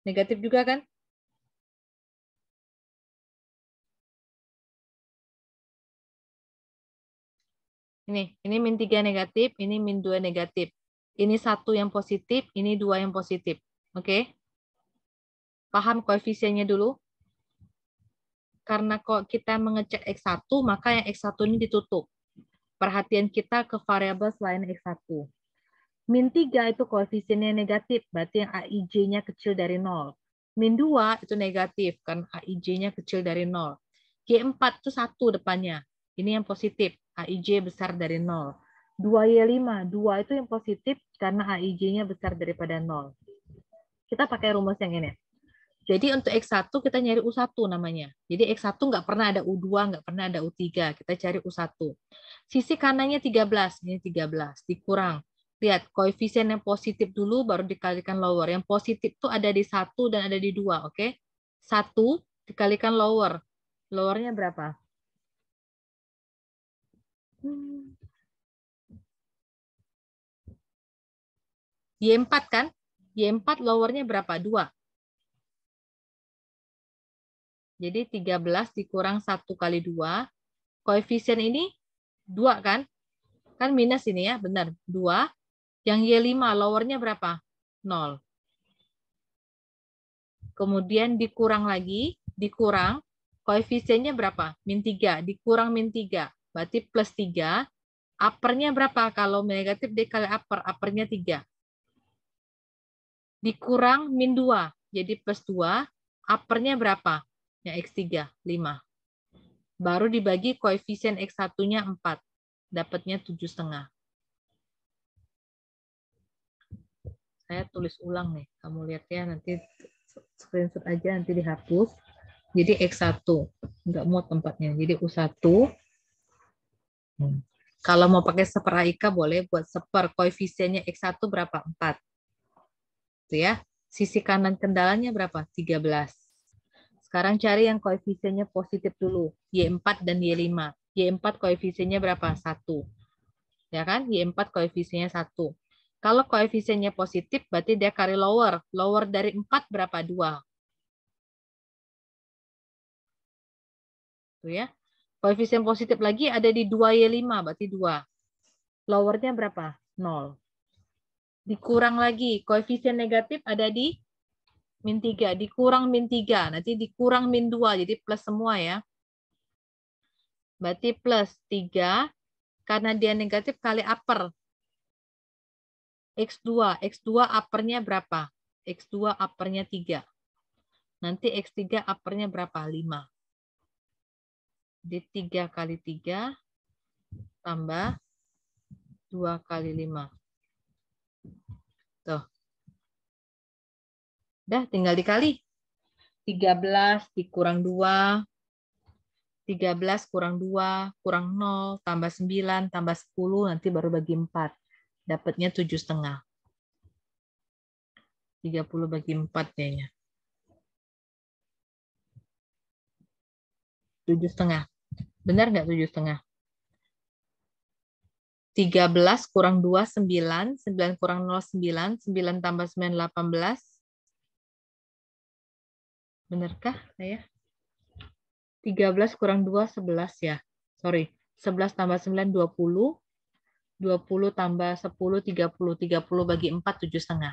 negatif juga kan? Ini min 3 negatif, ini min 2 negatif. Ini 1 yang positif, ini 2 yang positif. Oke? Paham koefisiennya dulu? Karena kok kita mengecek X1, maka yang X1 ini ditutup. Perhatian kita ke variabel selain X1. Min 3 itu koefisiennya negatif, berarti yang AIJ-nya kecil dari 0. Min 2 itu negatif, kan AIJ-nya kecil dari 0. G4 itu 1 depannya. Ini yang positif, AIJ besar dari 0. 2Y5, 2 itu yang positif karena AIJ-nya besar daripada 0. Kita pakai rumus yang ini. Jadi untuk X1 kita nyari U1 namanya. Jadi X1 nggak pernah ada U2, nggak pernah ada U3. Kita cari U1. Sisi kanannya 13, ini 13, dikurang. Lihat, koefisien yang positif dulu baru dikalikan lower. Yang positif itu ada di 1 dan ada di 2, oke? 1 dikalikan lower. Lowernya berapa? Y4 kan? Y4 lowernya berapa? 2. Jadi 13 dikurang 1 kali 2. Koefisien ini 2 kan? Kan minus ini ya, benar. 2. Yang Y5 lowernya berapa? 0. Kemudian dikurang lagi, dikurang. Koefisiennya berapa? Min 3. Dikurang min 3. Berarti plus 3. Uppernya berapa? Kalau negatif dikali upper. Uppernya 3. Dikurang min 2. Jadi plus 2. Uppernya berapa? Yang X3, 5. Baru dibagi koefisien X1-nya 4. Dapatnya 7,5. Saya tulis ulang nih. Kamu lihat ya, nanti screenshot aja, nanti dihapus. Jadi X1. Nggak muat tempatnya. Jadi U1. Kalau mau pakai seper AIK boleh buat seper. Koefisiennya X1 berapa? 4. Itu ya. Sisi kanan kendalanya berapa? 13. Sekarang cari yang koefisiennya positif dulu. Y4 dan Y5. Y4 koefisiennya berapa? 1. Ya kan? Y4 koefisiennya 1. Kalau koefisiennya positif, berarti dia kali lower. Lower dari 4 berapa? 2. Tuh ya. Koefisien positif lagi ada di 2Y5, berarti 2. Lowernya berapa? 0. Dikurang lagi. Koefisien negatif ada di min 3. Dikurang min 3. Nanti dikurang min 2. Jadi plus semua ya. Berarti plus 3. Karena dia negatif kali upper. X2. X2 uppernya berapa? X2 uppernya 3. Nanti X3 uppernya berapa? 5. Jadi 3 kali 3 tambah 2 kali 5. Tuh. Udah, tinggal dikali. 13 dikurang 2. 13 kurang 2, kurang 0, tambah 9, tambah 10, nanti baru bagi 4. Dapatnya 7,5. 30 bagi 4 kayaknya. 7,5. Benar nggak 7,5? 13 kurang 2, 9. 9 kurang 0, 9. 9 tambah 9, 18. Benarkah saya? 13 kurang 2, 11 ya. Sorry. 11 tambah 9, 20. 20 tambah 10, 30. 30 bagi 4, 7,5.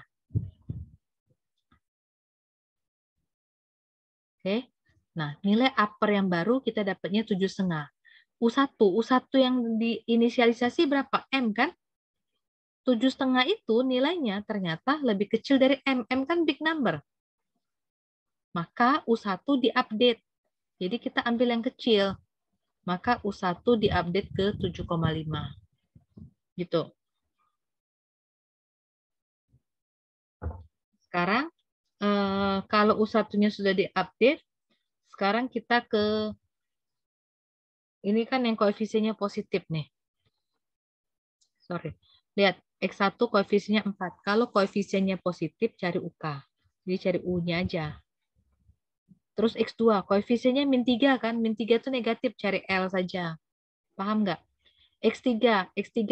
Oke. Nah, nilai upper yang baru kita dapatnya 7,5. U1 yang diinisialisasi berapa? M kan? 7,5 itu nilainya ternyata lebih kecil dari M. M kan big number. Maka U1 diupdate. Jadi kita ambil yang kecil. Maka U1 diupdate ke 7,5. Gitu. Sekarang, kalau U1-nya sudah diupdate, sekarang kita ke, ini kan yang koefisiennya positif nih. Sorry. Lihat, X1 koefisiennya 4. Kalau koefisiennya positif, cari UK. Jadi cari U-nya aja. Terus X2, koefisiennya min 3 kan? Min 3 itu negatif, cari L saja. Paham nggak? X3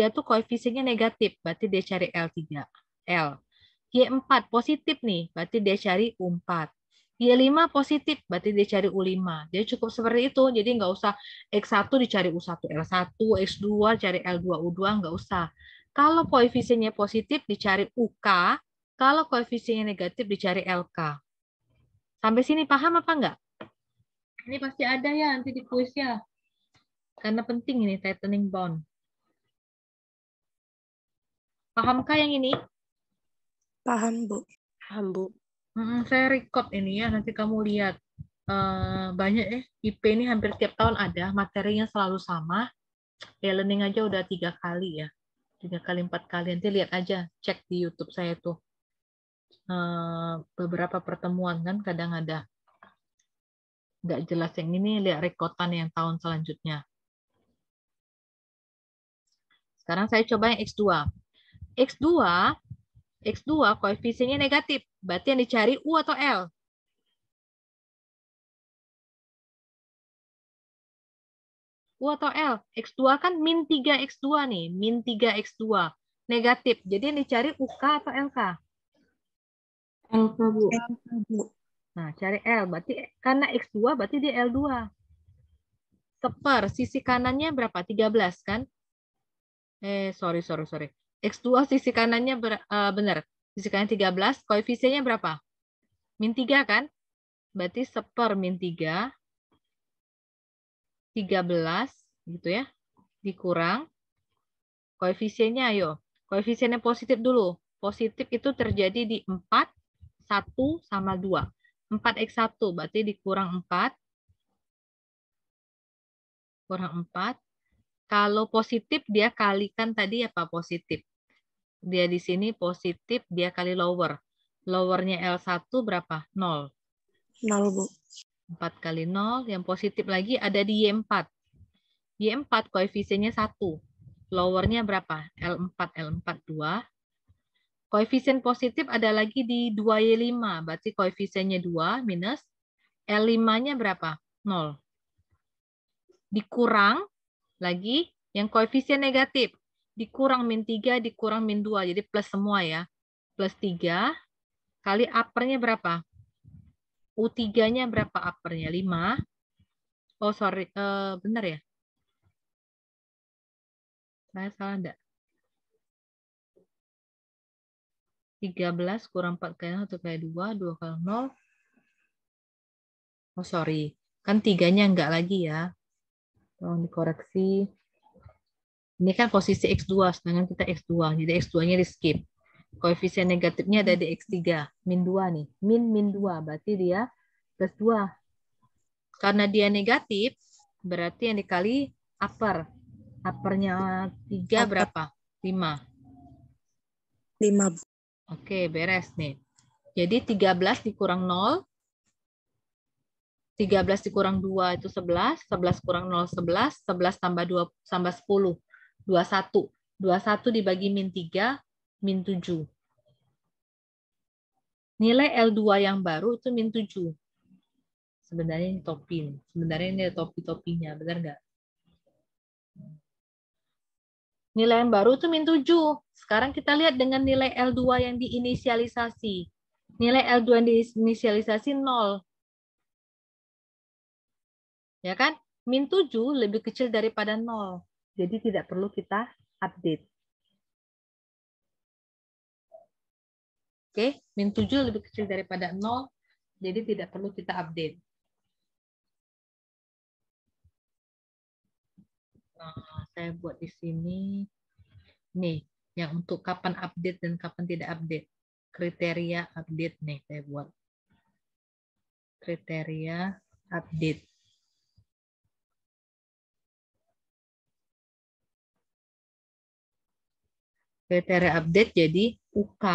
itu koefisiennya negatif, berarti dia cari L3. L. Y4 positif nih, berarti dia cari U4. Y5 positif, berarti dia cari U5. Dia cukup seperti itu, jadi nggak usah X1 dicari U1, L1, X2 cari L2, U2, nggak usah. Kalau koefisiennya positif dicari UK, kalau koefisiennya negatif dicari LK. Sampai sini paham apa enggak? Ini pasti ada ya nanti di kuis ya. Karena penting ini tightening bond. Pahamkah yang ini? Paham, Bu. Paham, Bu. Saya record ini ya, nanti kamu lihat. Banyak IP ini hampir tiap tahun ada, materinya selalu sama. E-learning aja udah 3 kali ya. 3 kali, 4 kali. Nanti lihat aja, cek di YouTube saya tuh. Beberapa pertemuan kan kadang ada. Nggak jelas yang ini, lihat rekotan yang tahun selanjutnya. Sekarang saya coba yang X2. X2 koefisiennya negatif. Berarti yang dicari U atau L? U atau L? X2 kan min 3X2 nih. Min 3X2. Negatif. Jadi yang dicari UK atau LK? LK, Bu. Nah, cari L. Berarti karena X2 berarti dia L2. Seper. Sisi kanannya berapa? 13 kan? Sorry. X2 sisi kanannya benar. Sisi kanan 13. Koefisiennya berapa? Min 3 kan? Berarti seper min 3. 13 gitu ya. Dikurang. Koefisiennya ayo. Koefisiennya positif dulu. Positif itu terjadi di 4, 1, sama 2. 4X1 berarti dikurang 4. Kurang 4. Kalau positif dia kalikan tadi apa positif. Dia di sini positif, dia kali lower. Lowernya L1 berapa? 0. 0, Bu. 4 kali 0. Yang positif lagi ada di Y4. Y4 koefisiennya 1. Lowernya berapa? L4, 2. Koefisien positif ada lagi di 2Y5. Berarti koefisiennya 2 minus. L5-nya berapa? 0. Dikurang lagi yang koefisien negatif. Dikurang min 3, dikurang min 2. Jadi plus semua ya. Plus 3 kali uppernya berapa? U3-nya berapa uppernya? 5. Oh, sorry. Benar ya? Saya salah enggak? 13 kurang 4 kali 0, 1 kali 2, 2 kali 0. Oh, sorry. Kan 3-nya enggak lagi ya. Tolong dikoreksi. Ini kan posisi X2, sedangkan kita X2. Jadi X2-nya di skip. Koefisien negatifnya ada di X3. Min 2 nih. Min 2. Berarti dia plus 2. Karena dia negatif, berarti yang dikali upper. Uppernya 3 berapa? 5. 5, Bu. Oke, beres nih. Jadi 13 dikurang 0. 13 dikurang 2 itu 11. 11 kurang 0, 11. 11 tambah 2 tambah 10. 21. 21 dibagi min 3, min 7. Nilai L2 yang baru itu min 7. Sebenarnya ini topi. Sebenarnya ini topi-topinya. Benar nggak? Nilai yang baru itu min 7. Sekarang kita lihat dengan nilai L2 yang diinisialisasi. Nilai L2 yang diinisialisasi 0. Ya kan? Min 7 lebih kecil daripada 0. Jadi tidak perlu kita update. Oke, min 7 lebih kecil daripada 0. Jadi tidak perlu kita update. Nah, saya buat di sini. Nih, yang untuk kapan update dan kapan tidak update. Kriteria update nih saya buat. Kriteria update. Kriteria update jadi UK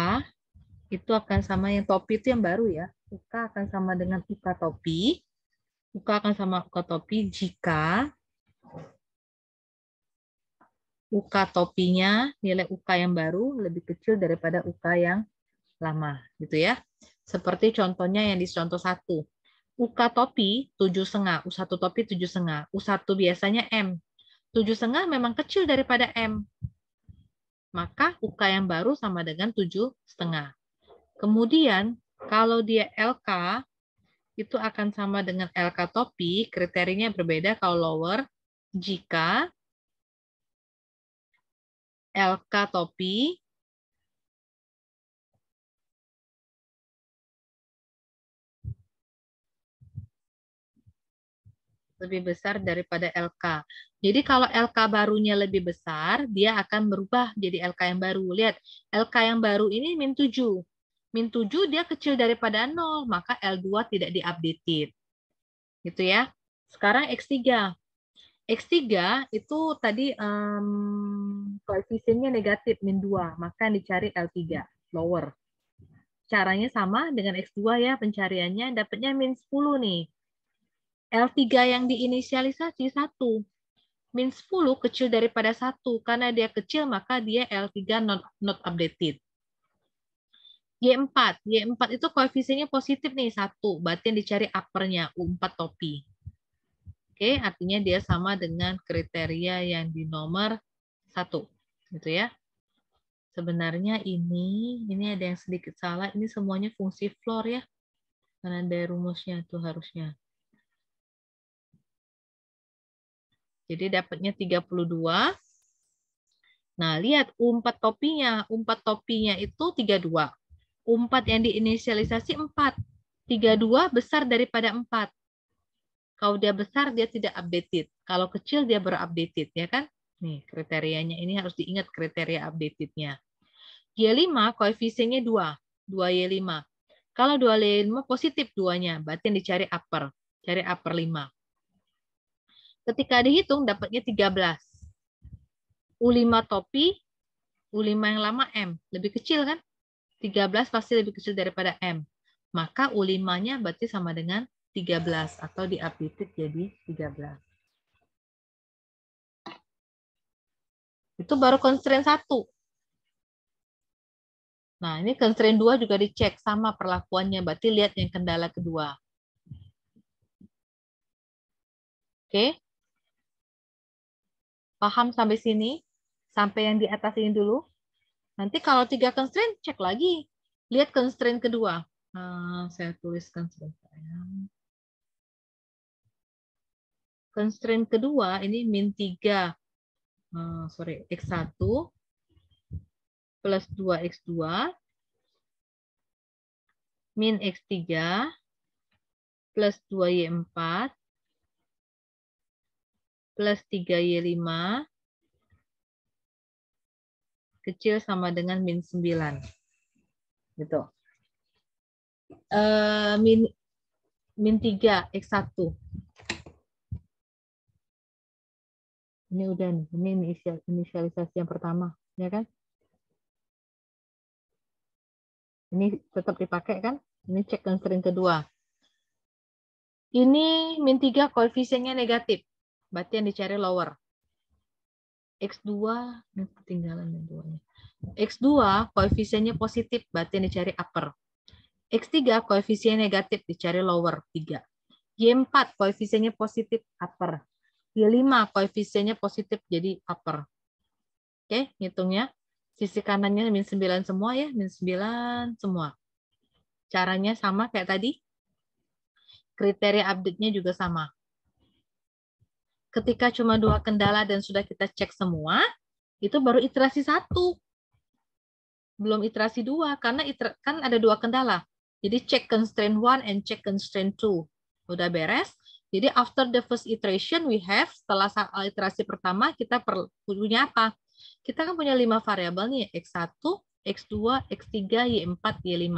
itu akan sama yang topi itu yang baru ya. UK akan sama dengan UK topi. UK akan sama UK topi jika UK topinya, nilai UK yang baru lebih kecil daripada UK yang lama, gitu ya. Seperti contohnya yang di contoh 1. UK topi 7,5, U1 topi 7,5, U1 biasanya M. 7,5 memang kecil daripada M. Maka UK yang baru sama dengan 7,5. Kemudian, kalau dia LK, itu akan sama dengan LK topi, kriterianya berbeda kalau lower, jika LK topi lebih besar daripada LK. Jadi kalau LK barunya lebih besar, dia akan berubah jadi LK yang baru. Lihat, LK yang baru ini min 7. Min 7 dia kecil daripada 0, maka L2 tidak diupdated. Gitu ya. Sekarang X3. X3 itu tadi koefisiennya negatif, min 2. Maka yang dicari L3, lower. Caranya sama dengan X2 ya, pencariannya dapatnya min 10 nih. L3 yang diinisialisasi 1. Min 10 kecil daripada 1. Karena dia kecil, maka dia L3 not updated. Y4. Y4 itu koefisiennya positif nih, 1. Berarti yang dicari uppernya, U4 topi. Oke, artinya dia sama dengan kriteria yang di nomor 1. Gitu ya. Sebenarnya ini ada yang sedikit salah. Ini semuanya fungsi floor ya. Karena ada rumusnya tuh harusnya. Jadi dapatnya 32. Nah, lihat U4 topinya. U4 topinya itu 32. U4 yang diinisialisasi 4. 32 besar daripada 4. Kalau dia besar, dia tidak updated. Kalau kecil, dia baru updated, ya kan? Nih, kriterianya ini harus diingat kriteria updated-nya. Y5, koefisiennya 2. 2Y5. Kalau 2Y5 positif 2-nya, berarti yang dicari upper. Cari upper 5. Ketika dihitung, dapatnya 13. U5 topi, U5 yang lama M. Lebih kecil kan? 13 pasti lebih kecil daripada M. Maka U5-nya berarti sama dengan 13 atau di-updated jadi 13. Itu baru constraint 1. Nah, ini constraint 2 juga dicek sama perlakuannya. Berarti lihat yang kendala kedua. Oke? Paham sampai sini? Sampai yang di atas ini dulu. Nanti kalau 3 constraint, cek lagi. Lihat constraint kedua. Nah, saya tulis constraint saya. Constraint kedua, ini min 3. X1 plus 2X2 min X3 plus 2Y4 plus 3Y5 kecil sama dengan min 9. Gitu. Min 3 X1. Ini udah nih, ini inisialisasi yang pertama, ya kan? Ini tetap dipakai kan? Ini cek constraint kedua. Ini min 3 koefisiennya negatif. Berarti yang dicari lower. X2, ini ketinggalan yang 2-nya. X2 koefisiennya positif, berarti yang dicari upper. X3 koefisiennya negatif, dicari lower 3. Y4 koefisiennya positif, upper. Y5 koefisiennya positif, jadi upper. Oke, hitungnya. Sisi kanannya min 9 semua ya, min 9 semua. Caranya sama kayak tadi. Kriteria update-nya juga sama. Ketika cuma 2 kendala dan sudah kita cek semua, itu baru iterasi 1. Belum iterasi 2, karena kan ada 2 kendala. Jadi check constraint 1 and check constraint 2. Udah beres. Jadi after the first iteration we have, setelah iterasi pertama kita punya apa? Kita kan punya 5 variabel nih, X1, X2, X3, Y4, Y5.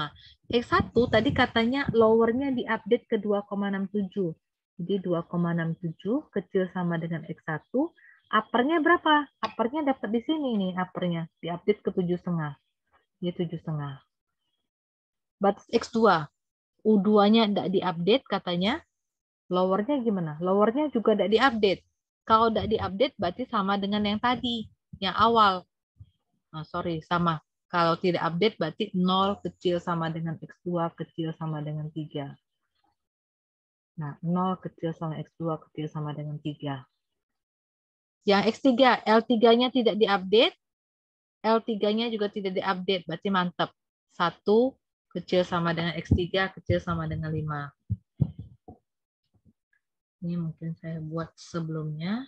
X1 tadi katanya lowernya diupdate ke 2,67. Jadi 2,67 kecil sama dengan X1. Uppernya berapa? Uppernya dapat di sini nih, uppernya. Diupdate ke 7,5. Dia 7,5. Batas X2. U2-nya tidak diupdate katanya. Lowernya gimana? Lowernya juga tidak diupdate. Kalau tidak diupdate berarti sama dengan yang tadi, yang awal. Nah, sorry, sama. Kalau tidak update berarti 0 kecil sama dengan X2 kecil sama dengan 3. Nah, 0 kecil sama X2 kecil sama dengan 3. Yang X3, L3-nya tidak diupdate, L3-nya juga tidak diupdate, berarti mantap. 1 kecil sama dengan X3 kecil sama dengan 5. Ini mungkin saya buat sebelumnya.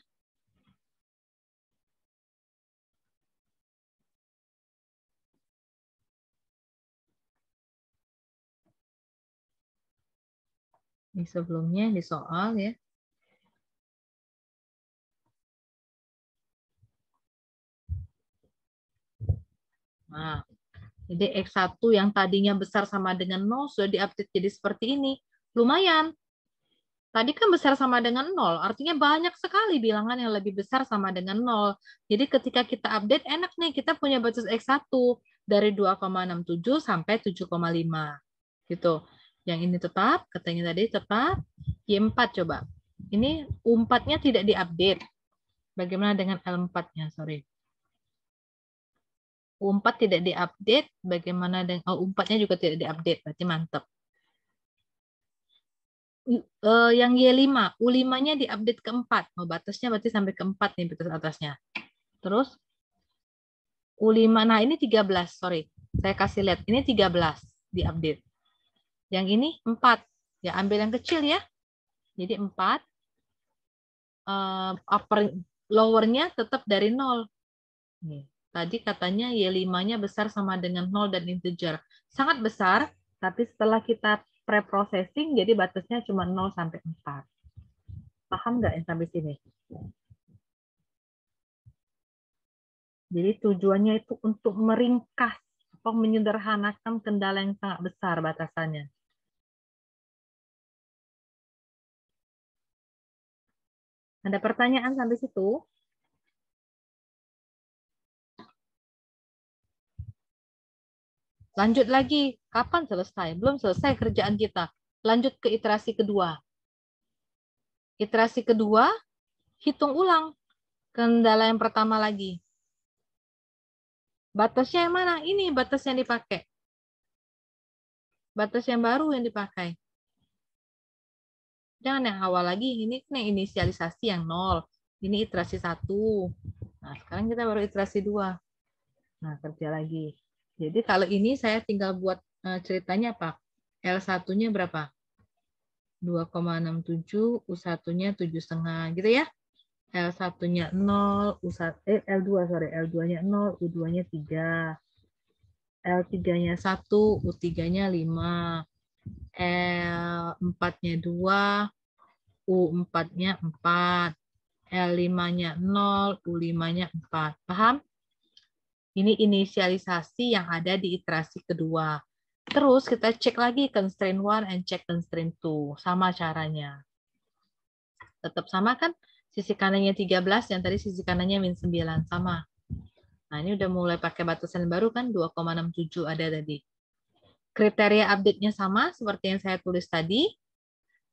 Ini sebelumnya di soal ya. Nah, jadi X1 yang tadinya besar sama dengan 0 sudah diupdate jadi seperti ini. Lumayan. Tadi kan besar sama dengan 0, artinya banyak sekali bilangan yang lebih besar sama dengan 0. Jadi ketika kita update, enak nih, kita punya batas X1 dari 2,67 sampai 7,5. Gitu. Yang ini tetap, katanya tadi tetap. Y4 coba. Ini U4-nya tidak diupdate. Bagaimana dengan L4-nya? Sorry. U4 tidak diupdate. Bagaimana dengan U4-nya juga tidak diupdate. Berarti mantap. yang Y5, U5-nya diupdate ke 4. Oh, batasnya berarti sampai ke 4 nih batas atasnya. Terus U5, nah ini 13, sorry. Saya kasih lihat, ini 13 diupdate. Yang ini 4. Ya, ambil yang kecil ya. Jadi 4. Lower-nya tetap dari 0. Nih, tadi katanya Y5-nya besar sama dengan 0 dan integer. Sangat besar, tapi setelah kita pre-processing, jadi batasnya cuma 0 sampai 4. Paham nggak yang sampai sini? Jadi tujuannya itu untuk meringkas atau menyederhanakan kendala yang sangat besar batasannya. Ada pertanyaan sampai situ? Lanjut lagi. Kapan selesai? Belum selesai kerjaan kita. Lanjut ke iterasi kedua. Iterasi kedua, hitung ulang kendala yang pertama lagi. Batasnya yang mana? Ini batas yang dipakai. Batas yang baru yang dipakai. Jangan yang awal lagi. Ini inisialisasi yang 0. Ini iterasi 1. Nah, sekarang kita baru iterasi 2. Nah, kerja lagi. Jadi kalau ini saya tinggal buat ceritanya apa? L1-nya berapa? 2,67, U1-nya 7,5 gitu ya. L1-nya 0, L2 sorry, L2-nya 0, U2-nya 3. L3-nya 1, U3-nya 5. L4-nya 2, U4-nya 4. L5-nya 0, U5-nya 4. Paham? Ini inisialisasi yang ada di iterasi kedua. Terus kita cek lagi constraint 1 and check constraint 2. Sama caranya. Tetap sama kan? Sisi kanannya 13, yang tadi sisi kanannya min 9. Sama. Nah, ini udah mulai pakai batasan baru kan? 2,67 ada tadi. Kriteria update-nya sama seperti yang saya tulis tadi.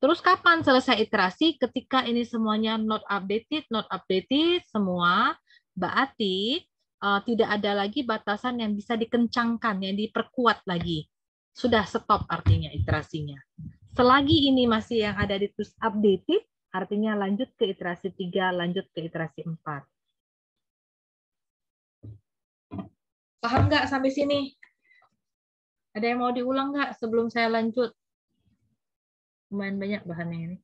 Terus kapan selesai iterasi? Ketika ini semuanya not updated semua, berarti tidak ada lagi batasan yang bisa dikencangkan, yang diperkuat lagi. Sudah stop artinya iterasinya. Selagi ini masih yang ada di terus updated, artinya lanjut ke iterasi 3, lanjut ke iterasi 4. Paham nggak sampai sini? Ada yang mau diulang nggak sebelum saya lanjut? Lumayan banyak bahannya ini.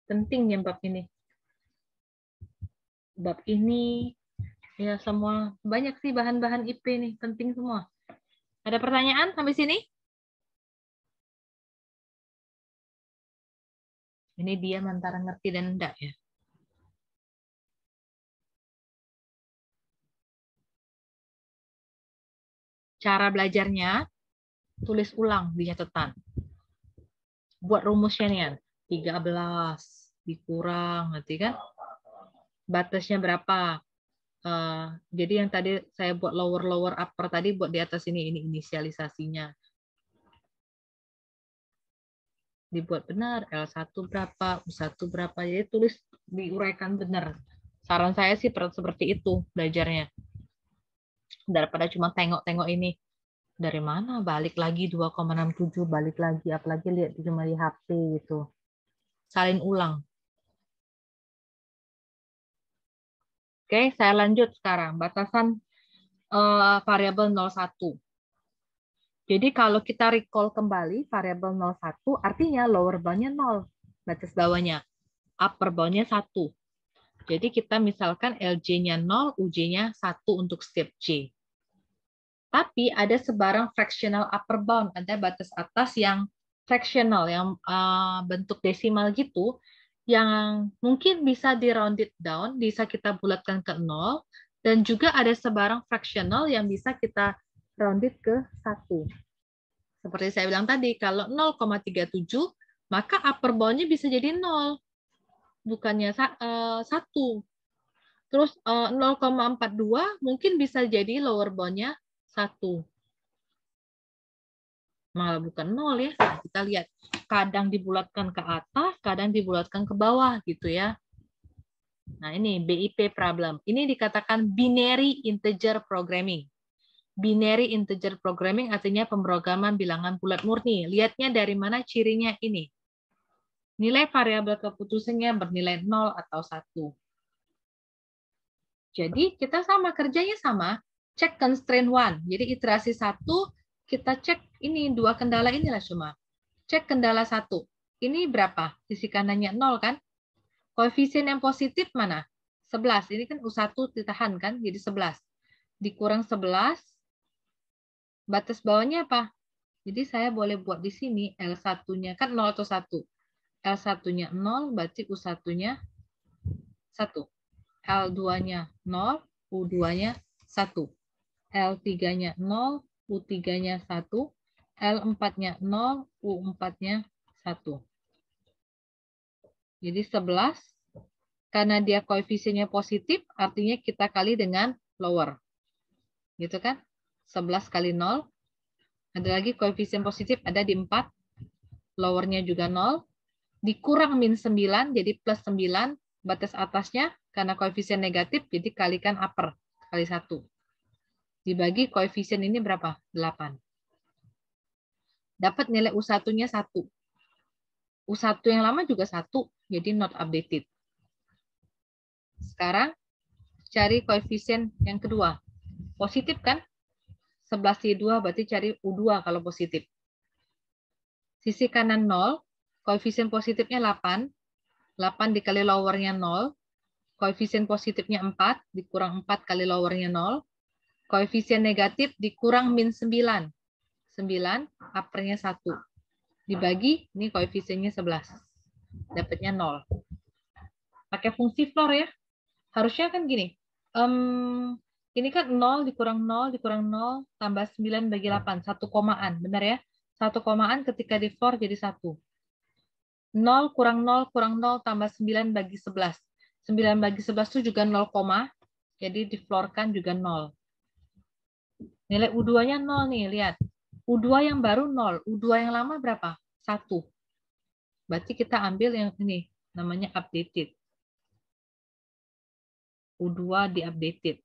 Penting ya bab ini. Bab ini ya semua banyak sih bahan-bahan IP nih, penting semua. Ada pertanyaan sampai sini? Ini dia antara ngerti dan enggak ya. Cara belajarnya, tulis ulang di catatan. Buat rumusnya nih, 13 dikurang, nanti kan batasnya berapa. Jadi yang tadi saya buat lower upper tadi buat di atas ini inisialisasinya. Dibuat benar, L1 berapa, U1 berapa, jadi tulis diuraikan benar. Saran saya sih seperti itu belajarnya. Daripada cuma tengok-tengok ini. Dari mana? Balik lagi 2,67, balik lagi, apalagi lihat cuma di HP gitu. Salin ulang. Oke, saya lanjut sekarang. Batasan variabel 01. Jadi kalau kita recall kembali variabel 01, artinya lower bound-nya 0, batas bawahnya. Upper bound-nya 1. Jadi kita misalkan LJ-nya 0, UJ-nya 1 untuk step J. Tapi ada sebarang fractional upper bound, ada batas atas yang fractional, yang bentuk desimal gitu, yang mungkin bisa di rounded down, bisa kita bulatkan ke 0, dan juga ada sebarang fractional yang bisa kita rounded ke 1. Seperti saya bilang tadi, kalau 0,37, maka upper bound-nya bisa jadi 0, bukannya 1. Terus 0,42 mungkin bisa jadi lower bound-nya 1. Malah bukan 0 ya. Nah, kita lihat, kadang dibulatkan ke atas, kadang dibulatkan ke bawah gitu ya. Nah, ini BIP problem. Ini dikatakan binary integer programming. Binary integer programming artinya pemrograman bilangan bulat murni. Lihatnya dari mana cirinya ini. Nilai variabel keputusannya bernilai 0 atau 1. Jadi kita sama, kerjanya sama. Cek constraint 1. Jadi iterasi 1, kita cek ini, dua kendala inilah cuma. Cek kendala 1. Ini berapa? Sisi kanannya 0 kan? Koefisien yang positif mana? 11. Ini kan U1 ditahan kan? Jadi 11. Dikurang 11. Batas bawahnya apa? Jadi saya boleh buat di sini L1-nya kan 0 atau 1. L1-nya 0, berarti U1-nya 1. L2-nya 0, U2-nya 1. L3-nya 0, U3-nya 1. L4-nya 0, U4-nya 1. Jadi 11, karena dia koefisiennya positif, artinya kita kali dengan lower. Gitu kan? 11 kali 0. Ada lagi koefisien positif, ada di 4. Lowernya juga 0. Dikurang min 9, jadi plus 9. Batas atasnya, karena koefisien negatif, jadi kalikan upper. Kali 1. Dibagi koefisien ini berapa? 8. Dapat nilai U1-nya 1. U1 yang lama juga 1, jadi not updated. Sekarang, cari koefisien yang kedua. Positif kan? 11Y2 berarti cari U2 kalau positif. Sisi kanan 0, koefisien positifnya 8. 8 dikali lowernya 0. Koefisien positifnya 4, dikurang 4 kali lowernya 0. Koefisien negatif dikurang min 9. 9, uppernya 1. Dibagi, ini koefisiennya 11. Dapatnya 0. Pakai fungsi floor ya. Harusnya kan gini. Ini kan 0 dikurang 0 dikurang 0 tambah 9 bagi 8. 1 komaan. Benar ya? 1 komaan ketika di floor jadi 1. 0 kurang 0 kurang 0 tambah 9 bagi 11. 9 bagi 11 itu juga 0, jadi di floor kan juga 0. Nilai U2-nya 0 nih, lihat. U2 yang baru 0. U2 yang lama berapa? 1. Berarti kita ambil yang ini, namanya updated. U2 di-updated.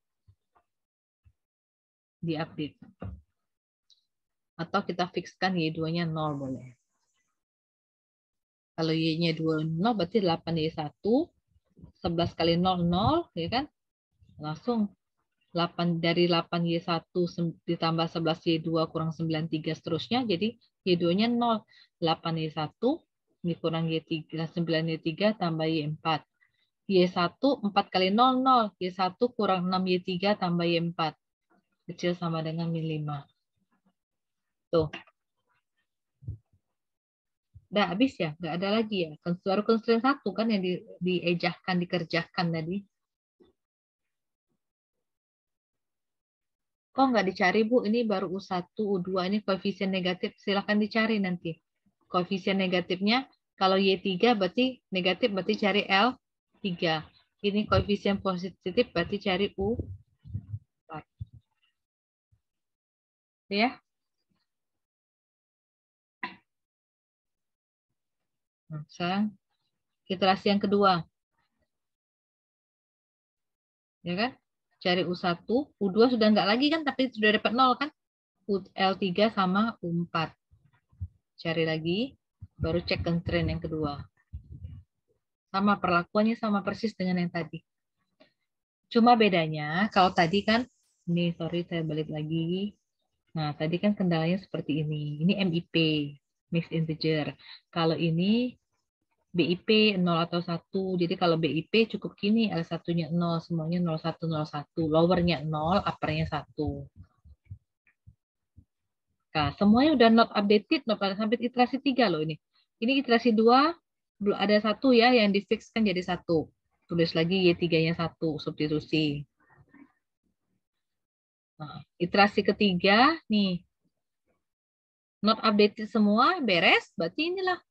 Di-update. Atau kita fixkan Y2-nya 0 boleh. Kalau Y-nya 2, 0, berarti 8Y1. 11 kali 0, 0. Ya kan? Langsung 8 dari 8Y1 ditambah 11Y2 kurang 93 seterusnya. Jadi Y2-nya 0. 8Y1 dikurang Y3, 9Y3 tambah Y4. Y1 4 kali 0, 0. Y1 kurang 6Y3 tambah Y4. Kecil sama dengan min 5. Tuh. Udah habis ya? Nggak ada lagi ya? Baru constraint 1 kan yang diejahkan, dikerjakan tadi. Kok nggak dicari, Bu? Ini baru U1, U2, ini koefisien negatif. Silahkan dicari nanti. Koefisien negatifnya, kalau Y3 berarti negatif, berarti cari L3. Ini koefisien positif, berarti cari U4. Ya? Nah, sekarang iterasi yang kedua. Ya kan? Cari U1, U2 sudah nggak lagi kan, tapi sudah dapat 0 kan? L3 sama U4. Cari lagi, baru cek constraint yang kedua. Sama perlakuannya sama persis dengan yang tadi. Cuma bedanya, kalau tadi kan, ini sorry saya balik lagi. Nah, tadi kan kendalanya seperti ini. Ini MIP, mixed integer. Kalau ini BIP 0 atau 1. Jadi kalau BIP cukup gini, L1-nya 0, semuanya 01, 01. Lowernya 0, uppernya 1. Nah, semuanya udah not updated, not sampai iterasi 3 loh ini. Ini iterasi 2, belum ada 1 ya, yang di fix kan jadi 1. Tulis lagi Y3-nya 1, substitusi. Nah, iterasi ketiga, nih. Not updated semua, beres, berarti inilah.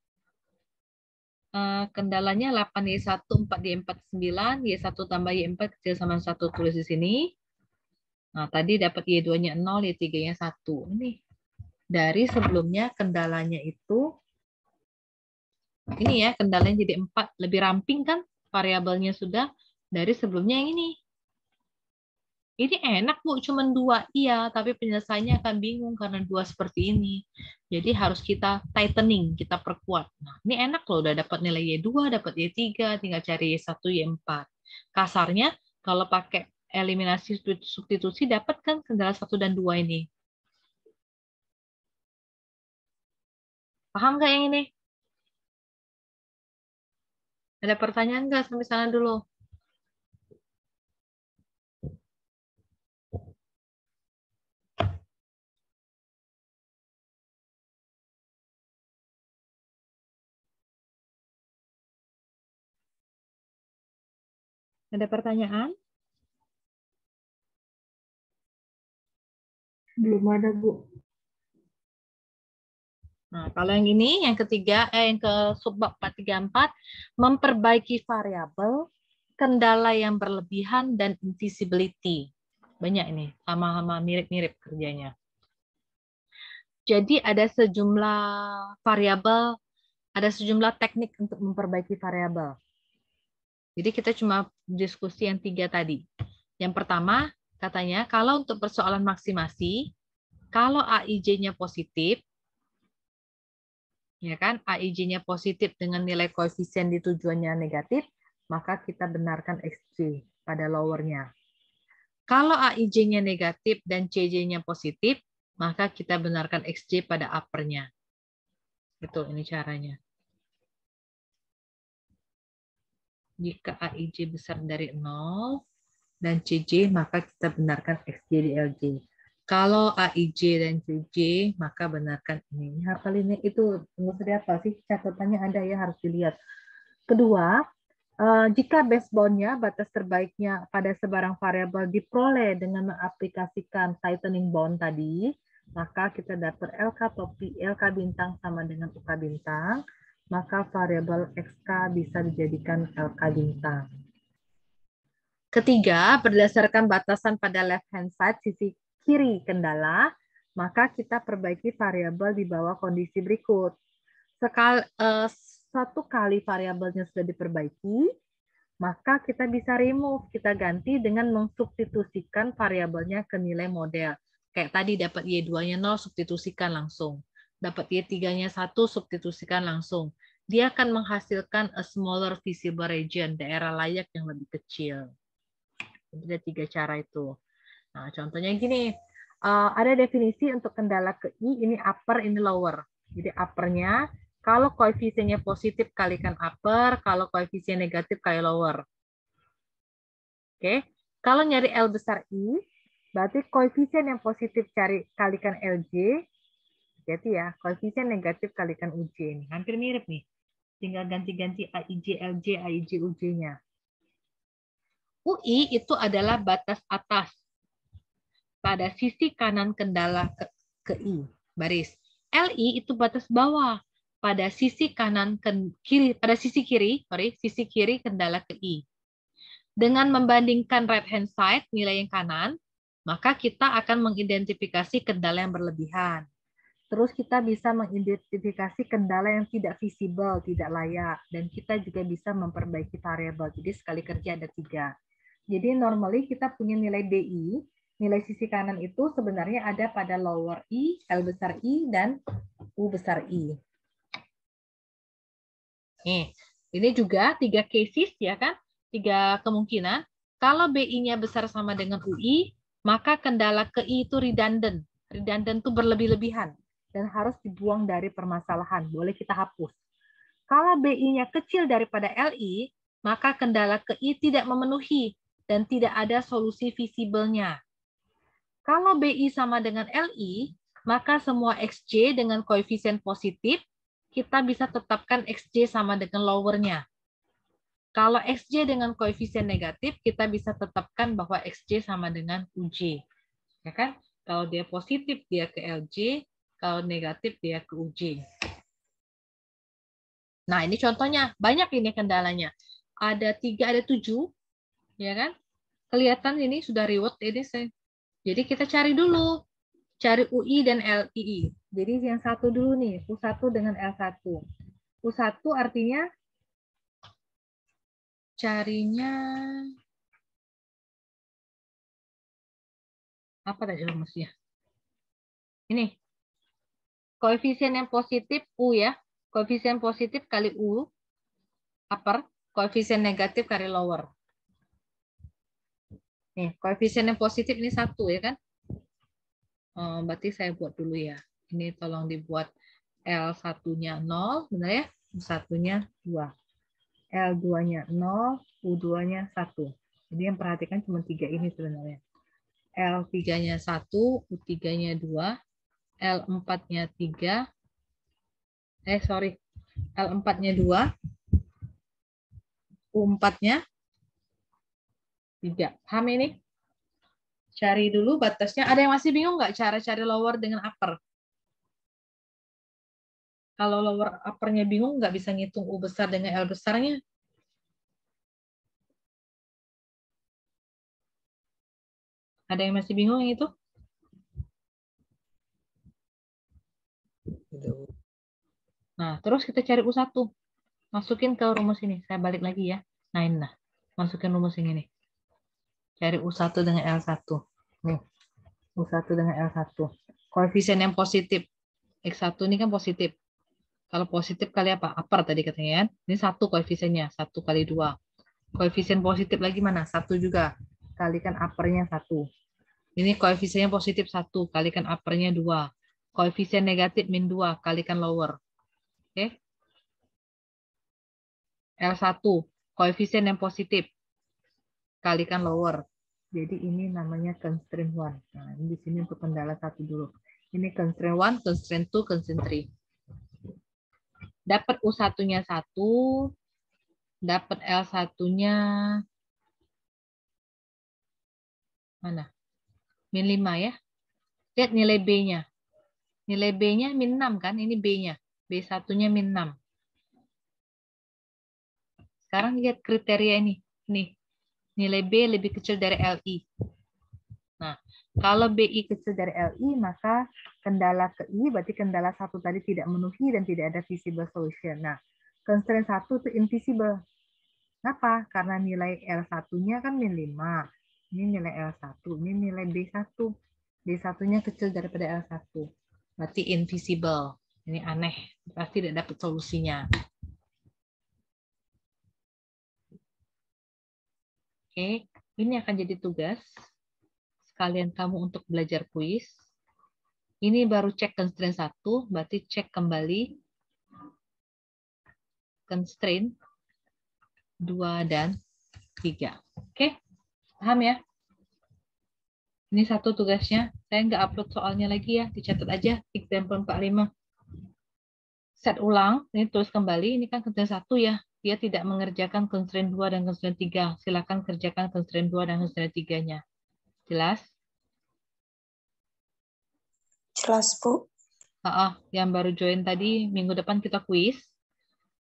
Kendalanya 8Y1, 4Y4, 9, Y1 tambah Y4 kecil sama 1, tulis di sini. Nah, tadi dapat Y2-nya 0, Y3-nya 1. Ini. Dari sebelumnya kendalanya itu, ini ya, kendalanya jadi 4. Lebih ramping kan? Variabelnya sudah dari sebelumnya yang ini. Ini enak Bu, cuma 2 iya, tapi penyelesaiannya akan bingung karena 2 seperti ini. Jadi harus kita tightening, kita perkuat. Nah, ini enak loh, udah dapat nilai Y2, dapat Y3, tinggal cari Y1, Y4. Kasarnya, kalau pakai eliminasi substitusi, dapat kan kendala 1 dan 2 ini. Paham nggak yang ini? Ada pertanyaan nggak sampai sana dulu? Ada pertanyaan? Belum ada, Bu. Nah, kalau yang ini, yang ketiga, yang ke subbab 434, memperbaiki variabel, kendala yang berlebihan, dan invisibility. Banyak ini, sama-sama mirip-mirip kerjanya. Jadi ada sejumlah variabel, ada sejumlah teknik untuk memperbaiki variabel. Jadi kita cuma diskusi yang 3 tadi. Yang pertama, katanya kalau untuk persoalan maksimasi, kalau AIJ-nya positif, ya kan, AIJ-nya positif dengan nilai koefisien di tujuannya negatif, maka kita benarkan XJ pada lowernya. Kalau AIJ-nya negatif dan CJ-nya positif, maka kita benarkan XJ pada uppernya. Itu ini caranya. Jika AIJ besar dari 0 dan CJ, maka kita benarkan XJ di LJ. Kalau AIJ dan CJ, maka benarkan ini. Hafal ini itu nggak usah apa sih, catatannya ada ya, harus dilihat. Kedua, jika base bound-nya, batas terbaiknya pada sebarang variabel diperoleh dengan mengaplikasikan tightening bound tadi, maka kita dapat LK topi, LK bintang sama dengan UK bintang, maka variabel XK bisa dijadikan LK bintang. Ketiga, berdasarkan batasan pada left hand side sisi kiri kendala, maka kita perbaiki variabel di bawah kondisi berikut. Satu kali variabelnya sudah diperbaiki, maka kita bisa remove, kita ganti dengan mensubstitusikan variabelnya ke nilai model. Kayak tadi dapat Y2-nya 0, substitusikan langsung. Dapat Y3-nya 1, substitusikan langsung. Dia akan menghasilkan a smaller visible region, daerah layak yang lebih kecil. Ada 3 cara itu. Nah, contohnya gini, ada definisi untuk kendala ke I, ini upper, ini lower. Jadi uppernya, kalau koefisiennya positif kalikan upper, kalau koefisien negatif kali lower. Oke, kalau nyari L besar I, berarti koefisien yang positif kalikan LJ, jadi ya, koefisien negatif kalikan UJ. Ini hampir mirip nih. Tinggal ganti-ganti AIJ, LJ, AIJ, UJ-nya. UI itu adalah batas atas pada sisi kanan kendala ke I, baris. LI itu batas bawah pada sisi kanan kiri, pada sisi kiri, sisi kiri kendala ke I. Dengan membandingkan right hand side, nilai yang kanan, maka kita akan mengidentifikasi kendala yang berlebihan. Terus kita bisa mengidentifikasi kendala yang tidak visible, tidak layak. Dan kita juga bisa memperbaiki variabel. Jadi sekali kerja ada 3. Jadi normally kita punya nilai DI, nilai sisi kanan itu sebenarnya ada pada lower I, L besar I, dan U besar I. Nih, ini juga 3 cases ya kan? 3 kemungkinan. Kalau BI-nya besar sama dengan UI, maka kendala ke I itu redundant. Redundant itu berlebih-lebihan dan harus dibuang dari permasalahan. Boleh kita hapus. Kalau BI-nya kecil daripada LI, maka kendala ke I tidak memenuhi dan tidak ada solusi visibelnya. Kalau BI sama dengan LI, maka semua XJ dengan koefisien positif, kita bisa tetapkan XJ sama dengan lowernya. Kalau XJ dengan koefisien negatif, kita bisa tetapkan bahwa XJ sama dengan UJ. Ya kan? Kalau dia positif, dia ke LJ. Kalau negatif, dia ke UJ. Nah, ini contohnya. Banyak ini kendalanya. Ada 3, ada 7. Ya kan? Kelihatan ini sudah reward. Jadi kita cari dulu. Cari UI dan LII. Jadi yang satu dulu nih. U1 dengan L1. U1 artinya carinya Apa tadi rumusnya? Ini. Koefisien yang positif U ya. Koefisien positif kali U upper, koefisien negatif kali lower. Nih, koefisien yang positif ini 1 ya kan? Berarti saya buat dulu ya. Ini tolong dibuat L1-nya 0, benar ya? U1-nya 2. L2-nya 0, U2-nya 1. Jadi yang perhatikan cuma 3 ini sebenarnya. L3-nya 1, U3-nya 2, L4-nya 3, L4-nya 2, U4-nya 3. Paham ini? Cari dulu batasnya. Ada yang masih bingung nggak cara cari lower dengan upper? Kalau lower uppernya bingung, nggak bisa ngitung U besar dengan L besarnya. Ada yang masih bingung yang itu? Nah, terus kita cari U1. Masukin ke rumus ini. Saya balik lagi ya. Nah, ini nah. Masukin rumus ini nih. Cari U1 dengan L1. Nih. U1 dengan L1. Koefisien yang positif. X1 ini kan positif. Kalau positif kali apa? Upper tadi katanya kan. Ini 1 koefisiennya. 1 kali 2. Koefisien positif lagi mana? 1 juga. Kalikan uppernya 1. Ini koefisiennya positif 1. Kalikan uppernya 2. Koefisien negatif min 2. Kalikan lower. Oke. L1. Koefisien yang positif. Kalikan lower. Jadi ini namanya constraint 1. Nah, ini di sini untuk kendala 1 dulu. Ini constraint 1, constraint 2, constraint 3. Dapat U1-nya 1, dapat L1-nya mana? Min 5 ya. Lihat nilai B-nya. Nilai B-nya min 6 kan? Ini B-nya. B1-nya min 6. Sekarang lihat kriteria ini. Nih. Nilai B lebih kecil dari LI. Nah, kalau BI kecil dari LI, maka kendala ke I, berarti kendala 1 tadi tidak memenuhi dan tidak ada visible solution. Nah, constraint 1 itu invisible. Kenapa? Karena nilai L1-nya kan min 5. Ini nilai L1, ini nilai B1. B1-nya kecil daripada L1. Berarti invisible. Ini aneh. Pasti tidak dapat solusinya. Oke, ini akan jadi tugas sekalian kamu untuk belajar kuis. Ini baru cek constraint 1, berarti cek kembali constraint 2 dan 3. Oke, paham ya? Ini 1 tugasnya. Saya nggak upload soalnya lagi ya, dicatat aja example 45. Set ulang, ini tulis kembali, ini kan constraint 1 ya. Dia tidak mengerjakan constraint 2 dan constraint 3. Silakan kerjakan constraint 2 dan constraint 3-nya. Jelas? Jelas, Bu. Yang baru join tadi, minggu depan kita kuis.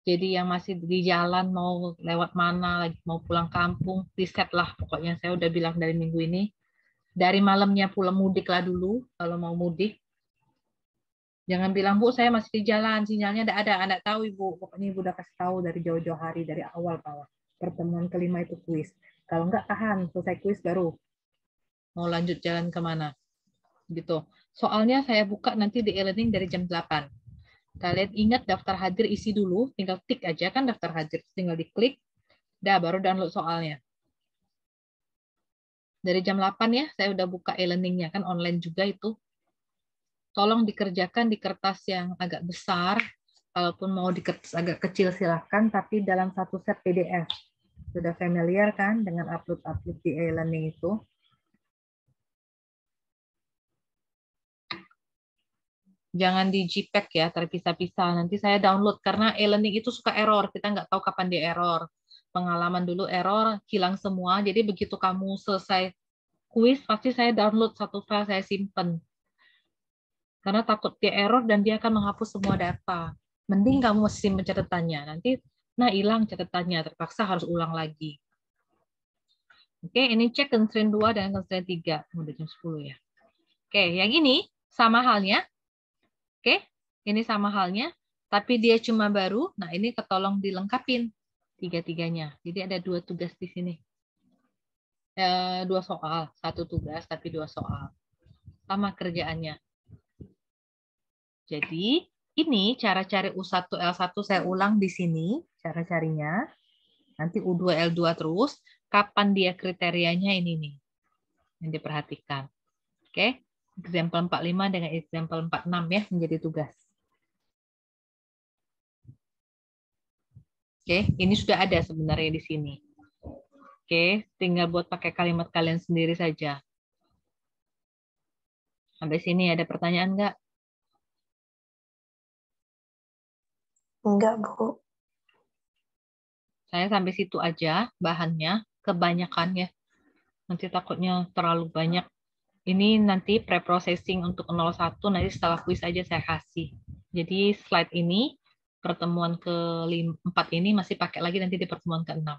Jadi yang masih di jalan, mau lewat mana, lagi mau pulang kampung, riset lah. Pokoknya saya udah bilang dari minggu ini. Dari malamnya pulang mudik lah dulu, kalau mau mudik. Jangan bilang, Bu, saya masih di jalan, sinyalnya tidak ada. Anda tahu, Ibu. Pokoknya Ibu udah kasih tahu dari jauh-jauh hari, dari awal bahwa pertemuan kelima itu kuis. Kalau nggak tahan, selesai kuis baru mau lanjut jalan kemana. Gitu. Soalnya saya buka nanti di e-learning dari jam 8. Kalian ingat daftar hadir isi dulu, tinggal tik aja kan daftar hadir, tinggal diklik, dah baru download soalnya. Dari jam 8 ya, saya udah buka e-learningnya, kan online juga itu. Tolong dikerjakan di kertas yang agak besar, kalaupun mau di kertas agak kecil silahkan, tapi dalam satu set PDF. Sudah familiar kan dengan upload-upload di e-learning itu? Jangan di JPEG ya, terpisah-pisah. Nanti saya download, karena e-learning itu suka error. Kita nggak tahu kapan dia error. Pengalaman dulu error, hilang semua. Jadi begitu kamu selesai kuis, pasti saya download satu file, saya simpen. Karena takut dia error dan dia akan menghapus semua data. Mending kamu mesti simpen catatannya. Nanti, nah hilang catatannya, terpaksa harus ulang lagi. Oke, ini cek constraint 2 dan constraint 3. Udah jam 10 ya. Oke, yang ini sama halnya. Oke, ini sama halnya, tapi dia cuma baru. Nah, ini ketolong dilengkapin tiga-tiganya. Jadi ada 2 tugas di sini. 2 soal, 1 tugas tapi 2 soal. Sama kerjaannya. Jadi, ini cara cari U1, L1 saya ulang di sini, cara carinya. Nanti U2, L2 terus. Kapan dia kriterianya ini nih, yang diperhatikan. Oke, example 45 dengan example 46 ya, menjadi tugas. Oke, ini sudah ada sebenarnya di sini. Oke, tinggal buat pakai kalimat kalian sendiri saja. Sampai sini ada pertanyaan nggak? Enggak, Bu. Saya sampai situ aja bahannya, kebanyakan ya. Nanti takutnya terlalu banyak. Ini nanti pre-processing untuk 01, nanti setelah kuis aja saya kasih. Jadi slide ini, pertemuan ke-4 ini masih pakai lagi nanti di pertemuan ke-6.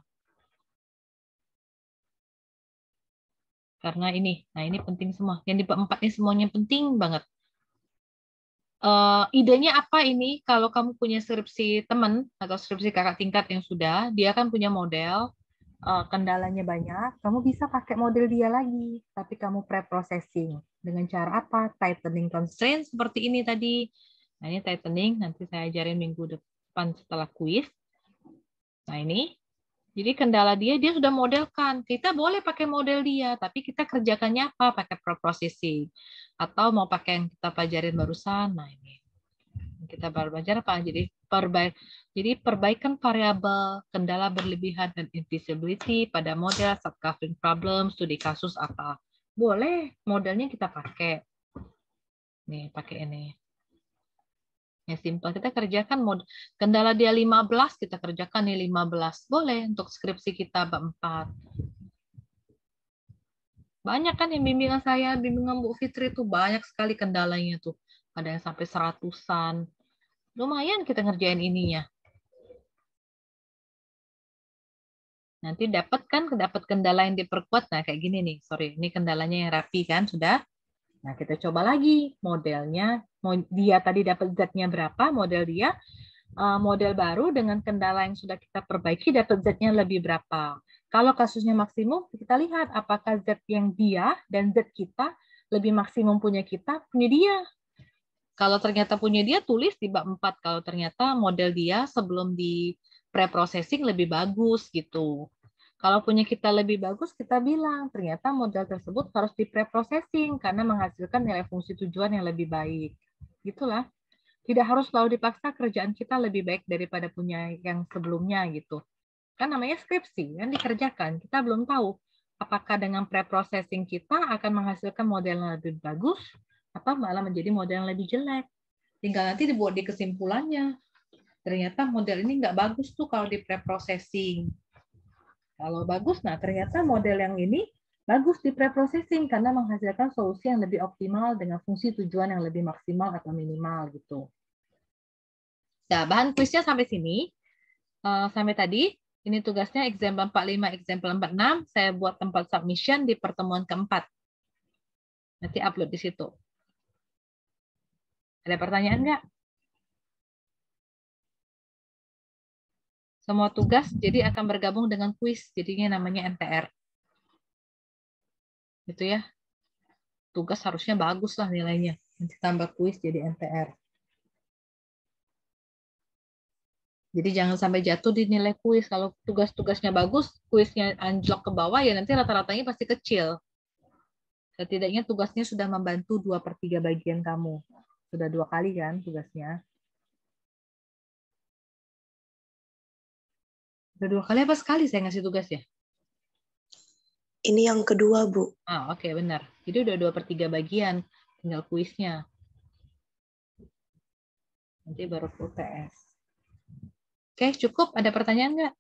Karena ini, nah ini penting semua. Yang di 4 ini semuanya penting banget. Idenya apa ini? Kalau kamu punya skripsi teman atau skripsi kakak tingkat yang sudah, dia kan punya model, kendalanya banyak, kamu bisa pakai model dia lagi, tapi kamu pre-processing. Dengan cara apa? Tightening constraint seperti ini tadi. Nah ini tightening, nanti saya ajarin minggu depan setelah kuis. Nah ini, jadi kendala dia sudah modelkan. Kita boleh pakai model dia, tapi kita kerjakannya apa? Pakai pre-processing. Atau mau pakai yang kita pelajarin barusan. Nah ini. Kita baru belajar apa? Jadi perbaikan variabel, kendala berlebihan dan invisibility pada model, subcovering problem, studi kasus apa. Boleh, modelnya kita pakai. Nih, pakai ini. Ya simple, kita kerjakan kendala dia 15, kita kerjakan nih 15. Boleh untuk skripsi kita bab 4. Banyak kan yang bimbingan saya, bimbingan Bu Fitri itu banyak sekali kendalanya tuh. Ada yang sampai 100-an. Lumayan kita ngerjain ininya. Nanti dapat kendala yang diperkuat. Nah, kayak gini nih. Sorry, ini kendalanya yang rapi kan, sudah. Nah, kita coba lagi modelnya. Dia tadi dapat Z-nya berapa, model dia. Model baru dengan kendala yang sudah kita perbaiki dapat Z-nya lebih berapa. Kalau kasusnya maksimum, kita lihat apakah Z yang dia dan Z kita lebih maksimum punya kita, punya dia. Kalau ternyata punya dia, tulis di bab 4. Kalau ternyata model dia sebelum di pre-processing lebih bagus gitu. Kalau punya kita lebih bagus, kita bilang ternyata model tersebut harus di pre-processing karena menghasilkan nilai fungsi tujuan yang lebih baik. Gitulah. Tidak harus selalu dipaksa kerjaan kita lebih baik daripada punya yang sebelumnya gitu. Kan namanya skripsi, kan dikerjakan. Kita belum tahu apakah dengan pre-processing kita akan menghasilkan model yang lebih bagus atau malah menjadi model yang lebih jelek. Tinggal nanti dibuat di kesimpulannya. Ternyata model ini nggak bagus tuh kalau di pre-processing. Kalau bagus, nah ternyata model yang ini bagus di pre-processing karena menghasilkan solusi yang lebih optimal dengan fungsi tujuan yang lebih maksimal atau minimal gitu. Nah, bahan kuisnya sampai sini. Sampai tadi, ini tugasnya example 45, example 46. Saya buat tempat submission di pertemuan keempat. Nanti upload di situ. Ada pertanyaan nggak? Semua tugas jadi akan bergabung dengan kuis, jadinya namanya MTR. Gitu ya. Tugas harusnya bagus lah nilainya. Nanti tambah kuis jadi MTR. Jadi jangan sampai jatuh di nilai kuis. Kalau tugas-tugasnya bagus, kuisnya anjlok ke bawah, ya nanti rata-ratanya pasti kecil. Setidaknya tugasnya sudah membantu 2/3 bagian kamu. Sudah 2 kali kan tugasnya. Sudah 2 kali apa sekali saya ngasih tugas ya? Ini yang kedua, Bu. Oke, benar. Jadi udah 2/3 bagian. Tinggal kuisnya. Nanti baru full TS. Oke, cukup. Ada pertanyaan nggak?